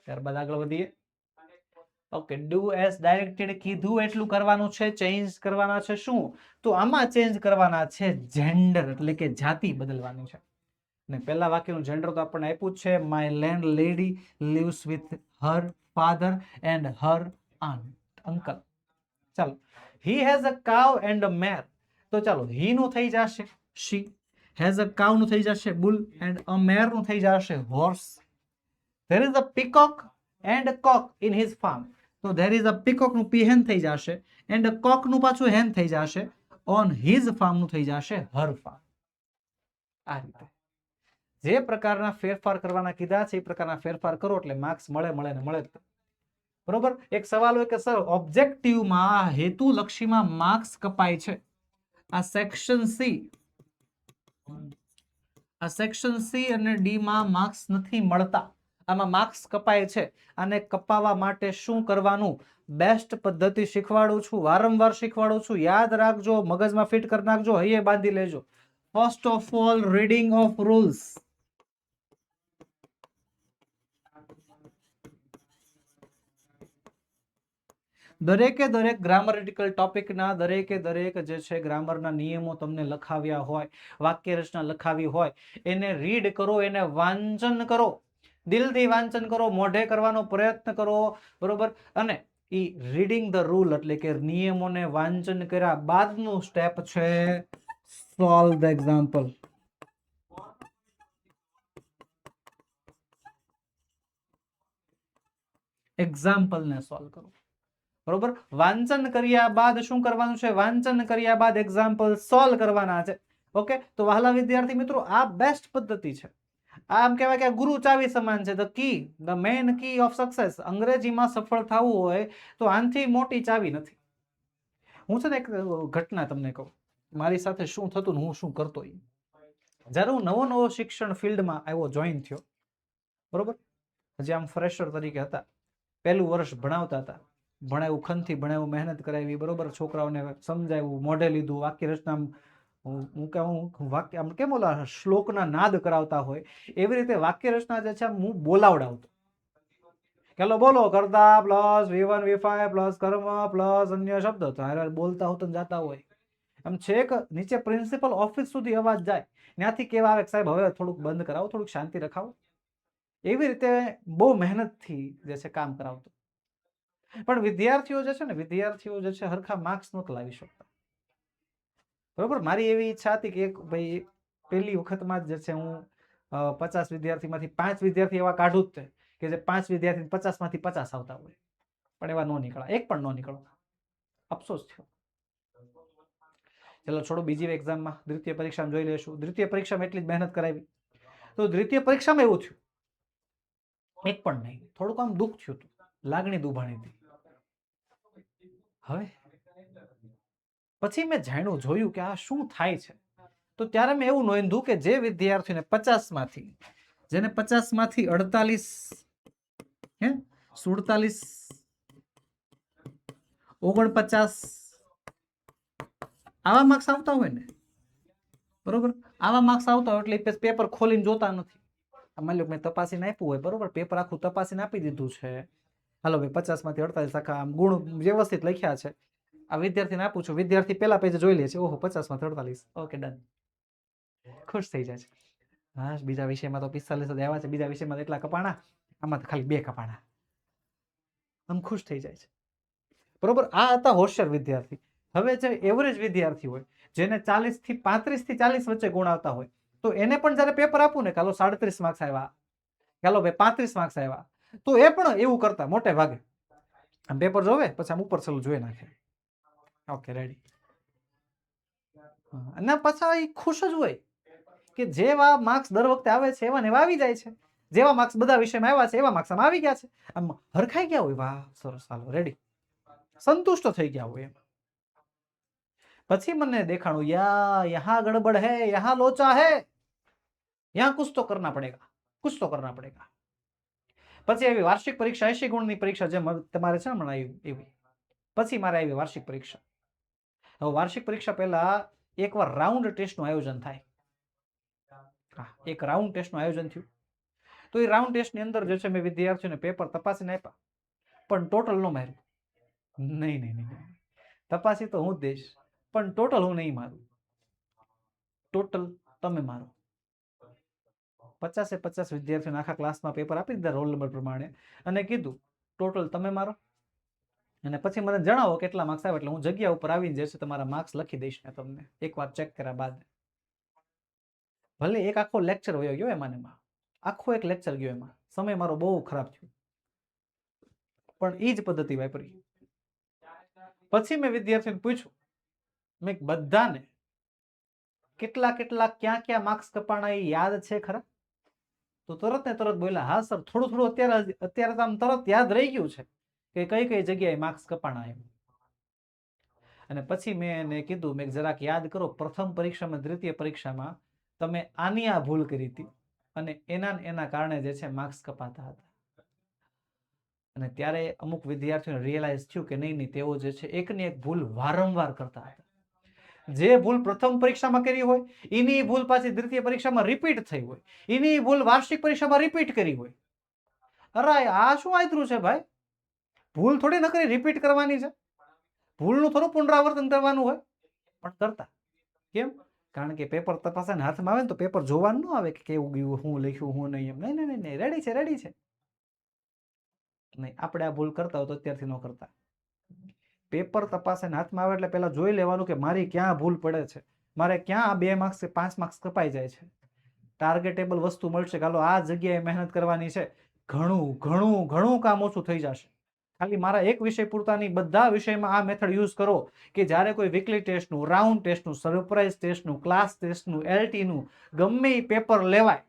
[SPEAKER 1] ત્યારબાદ આગળ વધીએ. ઓકે, ડુ એઝ ડાયરેક્ટેડ, કીધું એટલું કરવાનું છે. ચેન્જ કરવાના છે શું? તો આમાં ચેન્જ કરવાના છે જેન્ડર એટલે કે જાતિ બદલવાની છે. ને પહેલા વાક્યનું જેન્ડર તો આપણને આપ્યું જ છે, my land lady lives with her father and her aunt, uncle. ચાલો, he has a cow and a mare, તો ચાલો he નું થઈ જશે she, has a cow નું થઈ જશે bull, and a mare નું થઈ જશે horse. there is a peacock and a cock in his farm, તો there is a peacock નું p hen થઈ જશે, and a cock નું પાછું hen થઈ જશે, on his farm નું થઈ જશે her farm. આ રીતે જે પ્રકારના ફેરફાર કરવાના કીધા છે એ પ્રકારના ફેરફાર કરો એટલે માર્ક્સ મળે ને મળે. બરોબર. એક સવાલ હોય કે સર ઓબ્જેક્ટિવમાં હેતુલક્ષીમાં માર્ક્સ કપાય છે, આ સેક્શન સી અને ડી માં માર્ક્સ નથી મળતા, આમાં માર્ક્સ કપાય છે. આને કપાવવા માટે શું કરવાનું? બેસ્ટ પદ્ધતિ શીખવાડું છું, વારંવાર શીખવાડું છું, યાદ રાખજો, મગજમાં ફિટ કરી નાખજો, હૈયે બાંધી લેજો. First of all, reading of rules. દરેકે દરેક ગ્રામરેટિકલ ટોપિકના દરેકે દરેક જે છે ગ્રામરના નિયમો તમને લખાવ્યા હોય, વાક્ય રચના લખાવી હોય, એને રીડ કરો, એને વાંચન કરો, દિલથી વાંચન કરો, મોઢે કરવાનો પ્રયત્ન કરો. બરોબર. અને ઈ રીડિંગ ધ રૂલ એટલે કે નિયમોને વાંચન કર્યા બાદનું સ્ટેપ છે સોલ્વ ધ એક્ઝામ્પલ. એક્ઝામ્પલને સોલ્વ કરો. બરોબર. વાંચન કર્યા બાદ શું કરવાનું છે? વાંચન કર્યા બાદ એક્ઝામ્પલ સોલ્વ કરવાના છે. ઓકે, તો વહાલા વિદ્યાર્થી મિત્રો, આ બેસ્ટ પદ્ધતિ છે. આમ કહેવાય કે ગુરુ ચાવી સમાન છે, the key, the main key of success. અંગ્રેજીમાં સફળ થવું હોય તો આનથી મોટી ચાવી નથી. હું છે ને એક ઘટના તમને કહું, મારી સાથે શું થતું ને હું શું કરતો. જ્યારે હું નવો શિક્ષણ ફિલ્ડમાં આવ્યો, જોઈન થયો, બરોબર, હજી આમ ફ્રેશર તરીકે હતા, પહેલું વર્ષ ભણાવતા હતા, ભણાવ્યું, ખનથી ભણાવ્યું, મહેનત કરાવી, બરોબર, છોકરાઓને સમજાવ્યું, મોઢે લીધું, વાક્ય રચના વાક્ય આમ કેમ ઓલા શ્લોકના નાદ કરાવતા હોય એવી રીતે વાક્ય રચના જે છે હું બોલાવડાવતો. ચલો બોલો, કર્તા પ્લસ V1 V5 પ્લસ કર્મ પ્લસ અન્ય શબ્દ, તો હારે બોલતા હોતો જાતા હોય. આમ છેક નીચે પ્રિન્સિપલ ઓફિસ સુધી અવાજ જાય, ત્યાંથી કેવા આવે સાહેબ હવે થોડુંક બંધ કરાવો, થોડુંક શાંતિ રખાવો. એવી રીતે બહુ મહેનતથી જે છે કામ કરાવતો. પણ વિદ્યાર્થીઓ જે છે હરખા માર્ક્સ નહોતા લાવી શકતા. બરોબર. મારી એવી ઈચ્છા હતી કે એક ભાઈ પહેલી વખતમાં જ જે છે હું 50 વિદ્યાર્થીમાંથી 5 વિદ્યાર્થી એવા કાઢું જ કે જે 5 વિદ્યાર્થી 50 માંથી 50 આવતા હોય, પણ એવા નો નીકળ્યા, એક પણ નો નીકળો. અફસોસ થયો. ચલો છોડો, બીજી એક્ઝામમાં દ્વિતીય પરીક્ષામાં જોઈ લેશું. દ્વિતીય પરીક્ષામાં એટલી જ મહેનત કરાવી, તો દ્વિતીય પરીક્ષામાં એવું થયું એક પણ નહીં, થોડુંક આમ દુઃખ થયું હતું. લાગણી દુભાણી હતી. હવે પછી મેં જાણ્યું જોયું કે આ શું થાય છે, તો ત્યારે મેં એવું નોંધ્યું કે જે વિદ્યાર્થીને 50 માંથી જેને 50 માંથી 48 હે 47 49 આવા માર્ક્સ આવતા હોય ને, બરોબર, આવા માર્ક્સ આવતા હોય એટલે પેપર ખોલીને જોતા નથી. માની લો મેં તપાસીને આપ્યું હોય, બરોબર, પેપર આખું તપાસીને આપી દીધું છે, હાલો ભાઈ 50 માંથી 48 આખા ગુણ વ્યવસ્થિત લખ્યા છે, આ વિદ્યાર્થીને આપું છું, વિદ્યાર્થી પેલા પેજે જોઈ લે છે, ઓહો 50 માંથી 48, ઓકે ડન, ખુશ થઈ જાય છે. હા, બીજા વિષયમાં તો 45 જ આવ્યા છે, બીજા વિષયમાં એટલા કપાણા, આમાં તો ખાલી 2 કપાણા, આમ ખુશ થઈ જાય છે, બરોબર. આ હતા હોશિયાર વિદ્યાર્થી. હવે જે એવરેજ વિદ્યાર્થી હોય, જેને 40 થી 35 થી 40 વચ્ચે ગુણ આવતા હોય, તો એને પણ જયારે પેપર આપું ને, ચાલો 37 માર્ક્સ આવ્યા, ચાલો ભાઈ 35 માર્ક્સ આવ્યા, તો એ પણ એવું કરતા મોટે ભાગે, આમ પેપર જોવે પછી આમ ઉપર છેલ્લું જોઈ નાખે, ઓકે રેડી, અને પાછા એ ખુશ જ હોય કે જેવા માર્ક્સ દર વખતે આવે છે એવા ને એવા આવી જાય છે, જેવા માર્ક્સ બધા વિષયમાં આવ્યા છે એવા માર્ક્સ આમ આવી ગયા છે, આમ હરખાઈ ગયા હોય, વાહ સરસ, હાલો રેડી, સંતુષ્ટ થઈ ગયા હોય એમ. પછી મને દેખાણું યહાં ગડબડ હે, યહાં લોચા હે, યહાં કુછ તો કરના પડેગા, કુછ તો કરના પડેગા. પછી આવી વાર્ષિક પરીક્ષા 80 ગુણની પરીક્ષા, જે તમારે છે હમણાં એવી, પછી મારે આવી વાર્ષિક પરીક્ષા. હવે વાર્ષિક પરીક્ષા પહેલા એકવાર રાઉન્ડ ટેસ્ટનું આયોજન થાય, એક રાઉન્ડ ટેસ્ટનું આયોજન થયું, તો એ રાઉન્ડ ટેસ્ટની અંદર જે છે મેં વિદ્યાર્થીઓને પેપર તપાસીને આપ્યા, પણ ટોટલ નો માર્યું, નહીં નહીં નહીં, તપાસી તો હું જ દઈશ, પણ ટોટલ હું નહીં મારું, ટોટલ તમે મારો. 50 વિદ્યાર્થીઓને આખા ક્લાસમાં પેપર આપી દીધા રોલ નંબર પ્રમાણે, અને કીધું ટોટલ તમે મારો, અને પછી મને જણાવો કેટલા માર્ક્સ આવે, એટલે હું જગ્યા ઉપર આવીને જે છે તમારા માર્ક્સ લખી દઈશ ને તમને એકવાર ચેક કર્યા બાદ. ભલે એક આખો લેક્ચર વયો ગયો એમાં, આખો એક લેક્ચર ગયો એમાં, સમય મારો બહુ ખરાબ થયો, પણ એ જ પદ્ધતિ વાપરી. પછી મેં વિદ્યાર્થીને પૂછ્યું, મેં બધાને કેટલા કેટલા ક્યાં ક્યાં માર્ક્સ કપાણા એ યાદ છે ખરા? તો તરત ને તરત બોલ્યા, હા સર, થોડું થોડું અત્યારે તો આમ તરત યાદ રહી ગયું છે કે કઈ કઈ જગ્યાએ માર્ક્સ કપાણા એમ. અને પછી મેં એને કીધું, મેં જરાક યાદ કરો, પ્રથમ પરીક્ષામાં દ્વિતીય પરીક્ષામાં તમે આની આ ભૂલ કરી હતી અને એના કારણે જે છે માર્ક્સ કપાતા હતા. અને ત્યારે અમુક વિદ્યાર્થીઓને રિયલાઇઝ થયું કે નહીં નહીં, તેઓ જે છે એકની એક ભૂલ વારંવાર કરતા હતા. જે ભૂલ પ્રથમ પરીક્ષામાં કરી હોય એની ભૂલ પાછી દ્વિતીય પરીક્ષામાં રિપીટ થઈ હોય, એની ભૂલ વાર્ષિક પરીક્ષામાં રિપીટ કરી હોય. અરે આ શું આયતરું છે ભાઈ, ભૂલ થોડી નકરી રિપીટ કરવાની છે, ભૂલનું થોડું પુનરાવર્તન કરવાનું હોય, પણ કરતા. કેમ? કારણ કે પેપર તપાસાને હાથમાં આવે ને તો પેપર જોવાનું ન આવે કે કેવું ગયું, હું લખ્યું, હું નહીં, એમ નહીં નહીં નહીં, રેડી છે, રેડી છે. નહીં, આપણે આ ભૂલ કરતા હોય તો અત્યારથી ન કરતા. પેપર તપાસીને હાથમાં આવે એટલે પેલા જોઈ લેવાનું કે મારી ક્યાં ભૂલ પડે છે, મારે ક્યાં 2 માર્ક્સ કે 5 માર્ક્સ કપાઈ જાય છે. ટાર્ગેટેબલ વસ્તુ મળશે, ચાલો આ જગ્યાએ મહેનત કરવાની છે, ઘણું ઘણું ઘણું કામ ઓછું થઈ જશે. ખાલી મારા એક વિષય પૂરતાની બધા વિષયમાં આ મેથડ યુઝ કરો કે જ્યારે કોઈ વીકલી ટેસ્ટનું, રાઉન્ડ ટેસ્ટનું, સરપ્રાઇઝ ટેસ્ટનું, ક્લાસ ટેસ્ટનું, એલટીનું ગમે એ પેપર લેવાય,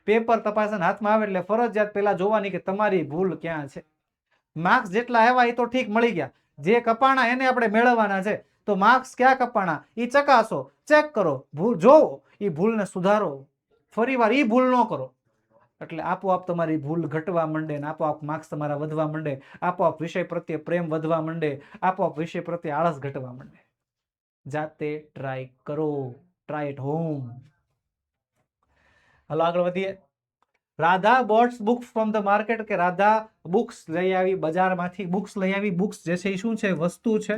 [SPEAKER 1] પેપર તપાસને હાથમાં આવે એટલે ફરજિયાત પેલા જોવાની કે તમારી ભૂલ ક્યાં છે. માર્ક્સ જેટલા આવ્યા એ તો ઠીક મળી ગયા, જે કપાણા એને આપણે મેળવવાના છે, તો માર્ક્સ ક્યાં કપાણા એ ચકાસો, ચેક કરો, ભૂલ જોવો, એ ભૂલને સુધારો, ફરીવાર એ ભૂલ ન કરો, એટલે આપોઆપ તમારી ભૂલ ઘટવા માંડે ને આપોઆપ માર્ક્સ તમારા વધવા માંડે, આપોઆપ વિષય પ્રત્યે પ્રેમ વધવા માંડે, આપોઆપ વિષય પ્રત્યે આળસ ઘટવા માંડે. જાતે ટ્રાય કરો, ટ્રાય એટ હોમ. હાલો આગળ વધીએ. Radha boats books from the market, કે રાધા બુક્સ લઈ આવી, બજારમાંથી બુક્સ લઈ આવી. બુક્સ જે છે એ શું છે? વસ્તુ છે.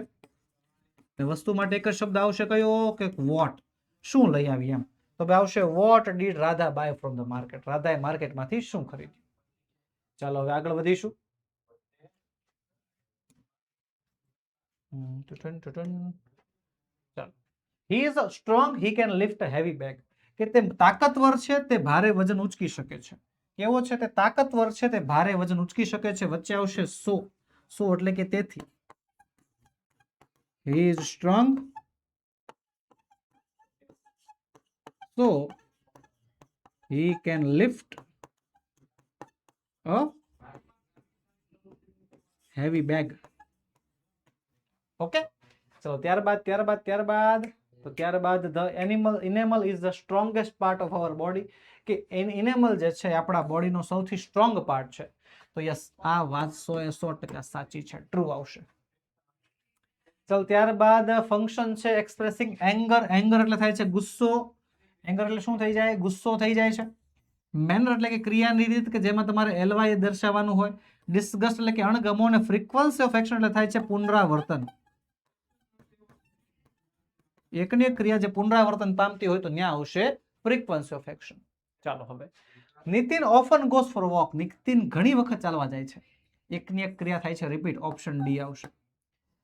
[SPEAKER 1] વસ્તુ માટે એક જ શબ્દ આવશે કયો? કે વોટ, શું લઈ આવી એમ. તો આવશે what did Radha buy from the market, રાધાએ માર્કેટમાંથી શું ખરીદ્યું. ચાલો હવે આગળ વધીશું. ચાલો, he is strong, he can lift a heavy bag, કે તે તાકાતવર છે, તે ભારે વજન ઉચકી શકે છે. કેવો છે? તે તાકાતવર છે, તે ભારે વજન ઉચકી શકે છે. વચ્ચે આવશે સો, સો એટલે કે તેથી. હી is strong, so he can lift a heavy bag. Okay, ચલો ત્યારબાદ તો ત્યારબાદ the enamel is the strongest part of our body, કે ઇનેમલ જે છે આપણા બોડીનો સૌથી સ્ટ્રોંગ પાર્ટ છે. તો યસ, આ વાત 100% સાચી છે, ટ્રુ આવશે. ચલ ત્યારબાદ ફંક્શન છે એક્સપ્રેસિંગ એંગર. એંગર એટલે થાય છે ગુસ્સો. એંગર એટલે શું થઈ જાય? ગુસ્સો થઈ જાય છે. મેનર એટલે કે ક્રિયાની રીત કે જેમાં તમારે એલવાય દર્શાવવાનું હોય. ડિસ્ગસ્ટ એટલે કે અણગમો, અને ફ્રીક્વન્સી ઓફ એક્શન એટલે થાય છે પુનરાવર્તન. એકની એક ક્રિયા જે પુનરાવર્તન પામતી હોય તો ત્યાં આવશે ફ્રીક્વન્સી ઓફ એક્શન. ચાલો હવે, Nitin often goes four walk. Nitin ઘણી વખત ચાલવા જાય છે. એકની એક ક્રિયા થાય છે રિપીટ. ઓપ્શન ડી આવશે.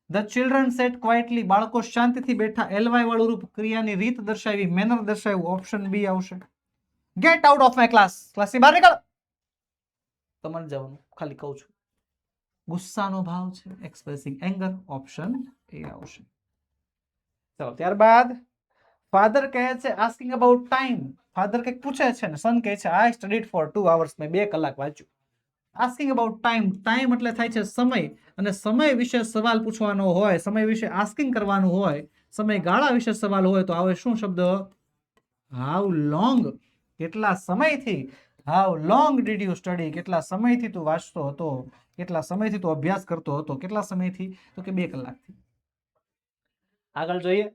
[SPEAKER 1] The children set quietly. બાળકો શાંતિથી બેઠા. એલવાય વાળું રૂપ ક્રિયાની રીત દર્શાવી, મેનર દર્શાવ્યું. ઓપ્શન બી આવશે. Get out of my class. ક્લાસની બહાર નીકળ. તમારે જવાનું, ખાલી કહું છું. ગુસ્સાનો ભાવ છે, એક્સપ્રેસિંગ એંગર. ઓપ્શન એ આવશે. ચલો ત્યારબાદ ફાધર કહે છે આસ્કિંગ અબાઉટ ટાઈમ. ફાધર કંઈક પૂછે છે ને સન કહે છે આઈ સ્ટડીડ ફોર 2 hours. મેં 2 કલાક વાંચ્યું. Asking about time. ટાઈમ એટલે થાય છે સમય, અને સમય વિશે સવાલ પૂછવાનો હોય, સમય વિશે આસ્કિંગ કરવાનું હોય, સમયગાળા વિશે સવાલ હોય તો આવે શું શબ્દ? How long. કેટલા સમયથી. How long did you study. કેટલા સમયથી તું વાંચતો હતો, કેટલા સમયથી તું અભ્યાસ કરતો હતો. કેટલા સમયથી? તો કે 2 કલાકથી. આગળ જોઈએ.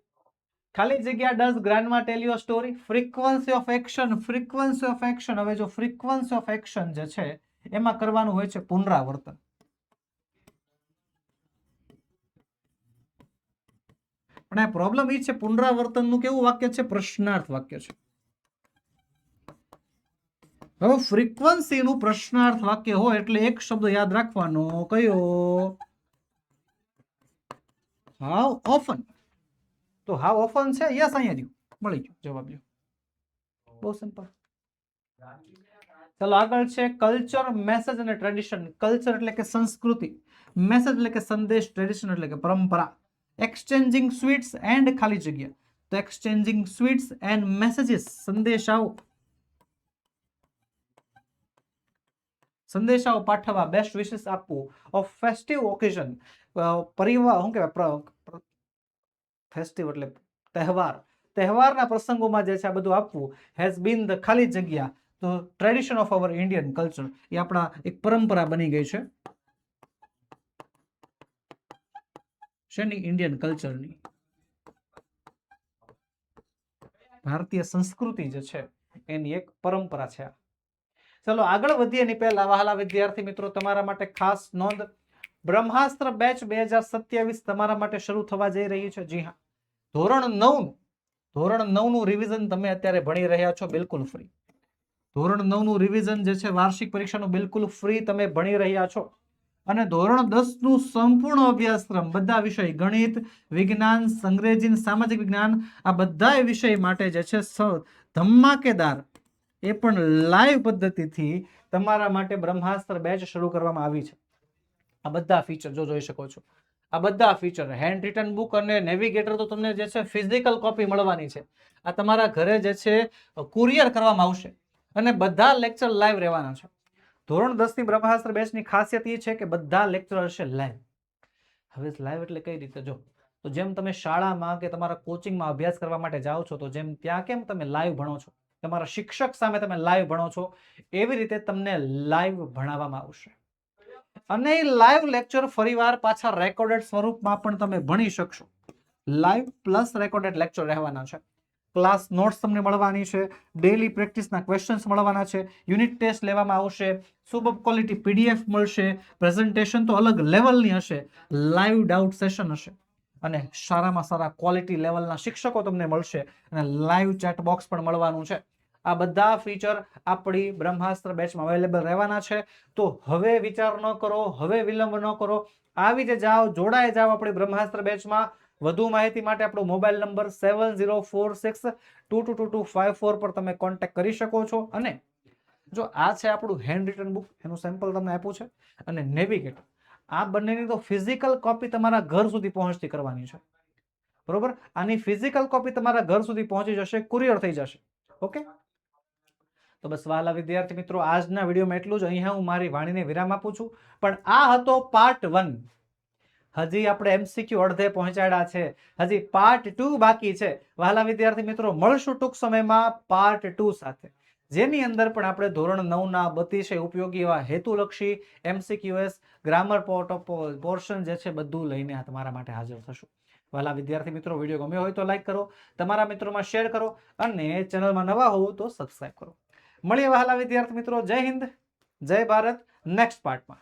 [SPEAKER 1] ખાલી જગ્યા does grandma tell you a story. Frequency of action. Frequency of action. હવે જો ફ્રીક્વન્સી ઓફ એક્શન જે છે એમાં કરવાનું હોય છે પુનરાવર્તન. પણ આ પ્રોબ્લેમ એ છે પુનરાવર્તનનું કેવું વાક્ય છે? પ્રશ્નાર્થ વાક્ય છે. હવે ફ્રીક્વન્સીનું પ્રશ્નાર્થ વાક્ય હોય એટલે એક શબ્દ યાદ રાખવાનો. કયો? How often. તો હાઉ ઓફન છે. યસ, અહીંયા રહ્યું, મળી ગયો જવાબ. લ્યો, બહુ સિમ્પલ. ચલો આગળ છે કલ્ચર, મેસેજ અને ટ્રેડિશન. કલ્ચર એટલે કે સંસ્કૃતિ, મેસેજ એટલે કે સંદેશ, ટ્રેડિશન એટલે કે પરંપરા. એક્સચેન્જિંગ સ્વીટ્સ એન્ડ ખાલી જગ્યા. તો એક્સચેન્જિંગ સ્વીટ્સ એન્ડ મેસેજીસ. સંદેશાઓ, સંદેશાઓ પાઠવવા. બેસ્ટ વિશેસ આપવું. Of festive occasion. પરિવાર શું કહેવાય? ફેસ્ટિવ એટલે તહેવાર. તહેવારના પ્રસંગોમાં જે છે આ બધું આપવું. હેઝ બીન ધ ખાલી જગ્યા. તો tradition of our Indian culture. એ આપણા એક પરંપરા બની ગઈ છે. શેની? ઇન્ડિયન કલ્ચરની. ભારતીય સંસ્કૃતિ જે છે એની એક પરંપરા છે. ચલો આગળ વધીએ એની પહેલા વહાલા વિદ્યાર્થી મિત્રો, તમારા માટે ખાસ નોંધ. બ્રહ્માસ્ત્ર બેચ 2027 તમારા માટે શરૂ થવા જઈ રહી છે. જી હા, ધોરણ 9 નું રિવિઝન તમે અત્યારે ભણી રહ્યા છો બિલકુલ ફ્રી. ધોરણ 9 નું રિવિઝન જે છે વાર્ષિક પરીક્ષાનું બિલકુલ ફ્રી તમે ભણી રહ્યા છો. અને ધોરણ 10 નું સંપૂર્ણ અભ્યાસક્રમ, બધા વિષય, ગણિત, વિજ્ઞાન, અંગ્રેજી, સામાજિક વિજ્ઞાન, આ બધા વિષય માટે જે છે ધમાકેદાર, એ પણ લાઈવ પદ્ધતિથી તમારા માટે બ્રહ્માસ્ત્ર બેચ શરૂ કરવામાં આવી છે. આ બધા ફીચર જો જોઈ શકો છો. આ બધા ફીચર, હેન્ડ રિટન બુક અને નેવિગેટર તો તમને જે છે ફિઝિકલ કોપી મળવાની છે. આ તમારા ઘરે જે છે કુરિયર કરવામાં આવશે. અને બધા લેક્ચર લાઈવ રહેવાના છે. ધોરણ 10 ની બ્રહ્માસ્ત્ર બેચની ખાસિયત એ છે કે બધા લેક્ચર હશે લાઈવ. હવે લાઈવ એટલે કઈ રીતે? જો તો જેમ તમે શાળામાં કે તમારા કોચિંગમાં અભ્યાસ કરવા માટે જાઓ છો તો જેમ ત્યાં કેમ તમે લાઈવ ભણો છો, તમારા શિક્ષક સામે તમે લાઈવ ભણો છો, એવી રીતે તમને લાઈવ ભણાવવામાં આવશે. અને લાઈવ લેક્ચર ફરીવાર પાછા રેકોર્ડેડ સ્વરૂપમાં પણ તમે ભણી શકશો. લાઈવ પ્લસ રેકોર્ડેડ લેક્ચર રહેવાના છે. ક્લાસ નોટ્સ તમને મળવાની છે. ડેલી પ્રેક્ટિસના ક્વેશ્ચન્સ મળવાના છે. યુનિટ ટેસ્ટ લેવામાં આવશે. સુપર ક્વોલિટી PDF મળશે. પ્રેઝન્ટેશન તો અલગ લેવલની હશે. લાઈવ ડાઉટ સેશન હશે. અને સારામાં સારા ક્વોલિટી લેવલના શિક્ષકો તમને મળશે. અને લાઈવ ચેટ બોક્સ પણ મળવાનું છે. આ બધા ફીચર આપણી બ્રહ્માસ્ત્ર બેચમાં અવેલેબલ રહેવાના છે. તો હવે વિચાર ન કરો, હવે વિલંબ ન કરો, આવી જ જાઓ, જોડાઈ જાઓ આપણી બ્રહ્માસ્ત્ર બેચમાં. વધુ માહિતી માટે આપણો મોબાઈલ નંબર 7046222254 પર તમે કોન્ટેક્ટ કરી શકો છો. અને જો આ છે આપણું હેન્ડ રિટન બુક, એનું સેમ્પલ તમને આપ્યું છે, અને નેવિગેટર, આ બંનેની તો ફિઝિકલ કોપી તમારા ઘર સુધી પહોંચતી કરવાની છે. બરોબર? આની ફિઝિકલ કોપી તમારા ઘર સુધી પહોંચી જશે, કુરિયર થઈ જશે. ઓકે? તો બસ વહાલા વિદ્યાર્થી મિત્રો, આજના વિડીયોમાં એટલું જ. અહીંયા હું મારી વાણીને વિરામ આપું છું. પણ આ હતો પાર્ટ 1. હજી આપણે MCQ અડધે પહોંચાડ્યા છે, હજી પાર્ટ 2 બાકી છે. વહાલા વિદ્યાર્થી મિત્રો, મળશું ટૂંક સમયમાં પાર્ટ 2 સાથે, જેની અંદર પણ આપણે ધોરણ 9 ના અતિશય ઉપયોગી એવા હેતુલક્ષી MCQs ગ્રામર પોર્શન જે છે બધું લઈને તમારા માટે હાજર થશું. વહાલા વિદ્યાર્થી મિત્રો, વિડીયો ગમ્યો હોય તો લાઈક કરો, તમારા મિત્રોમાં શેર કરો અને ચેનલમાં નવા હોવ તો સબસ્ક્રાઇબ કરો. મળીએ વહાલા વિદ્યાર્થી મિત્રો. જય હિન્દ, જય ભારત. નેક્સ્ટ પાર્ટમાં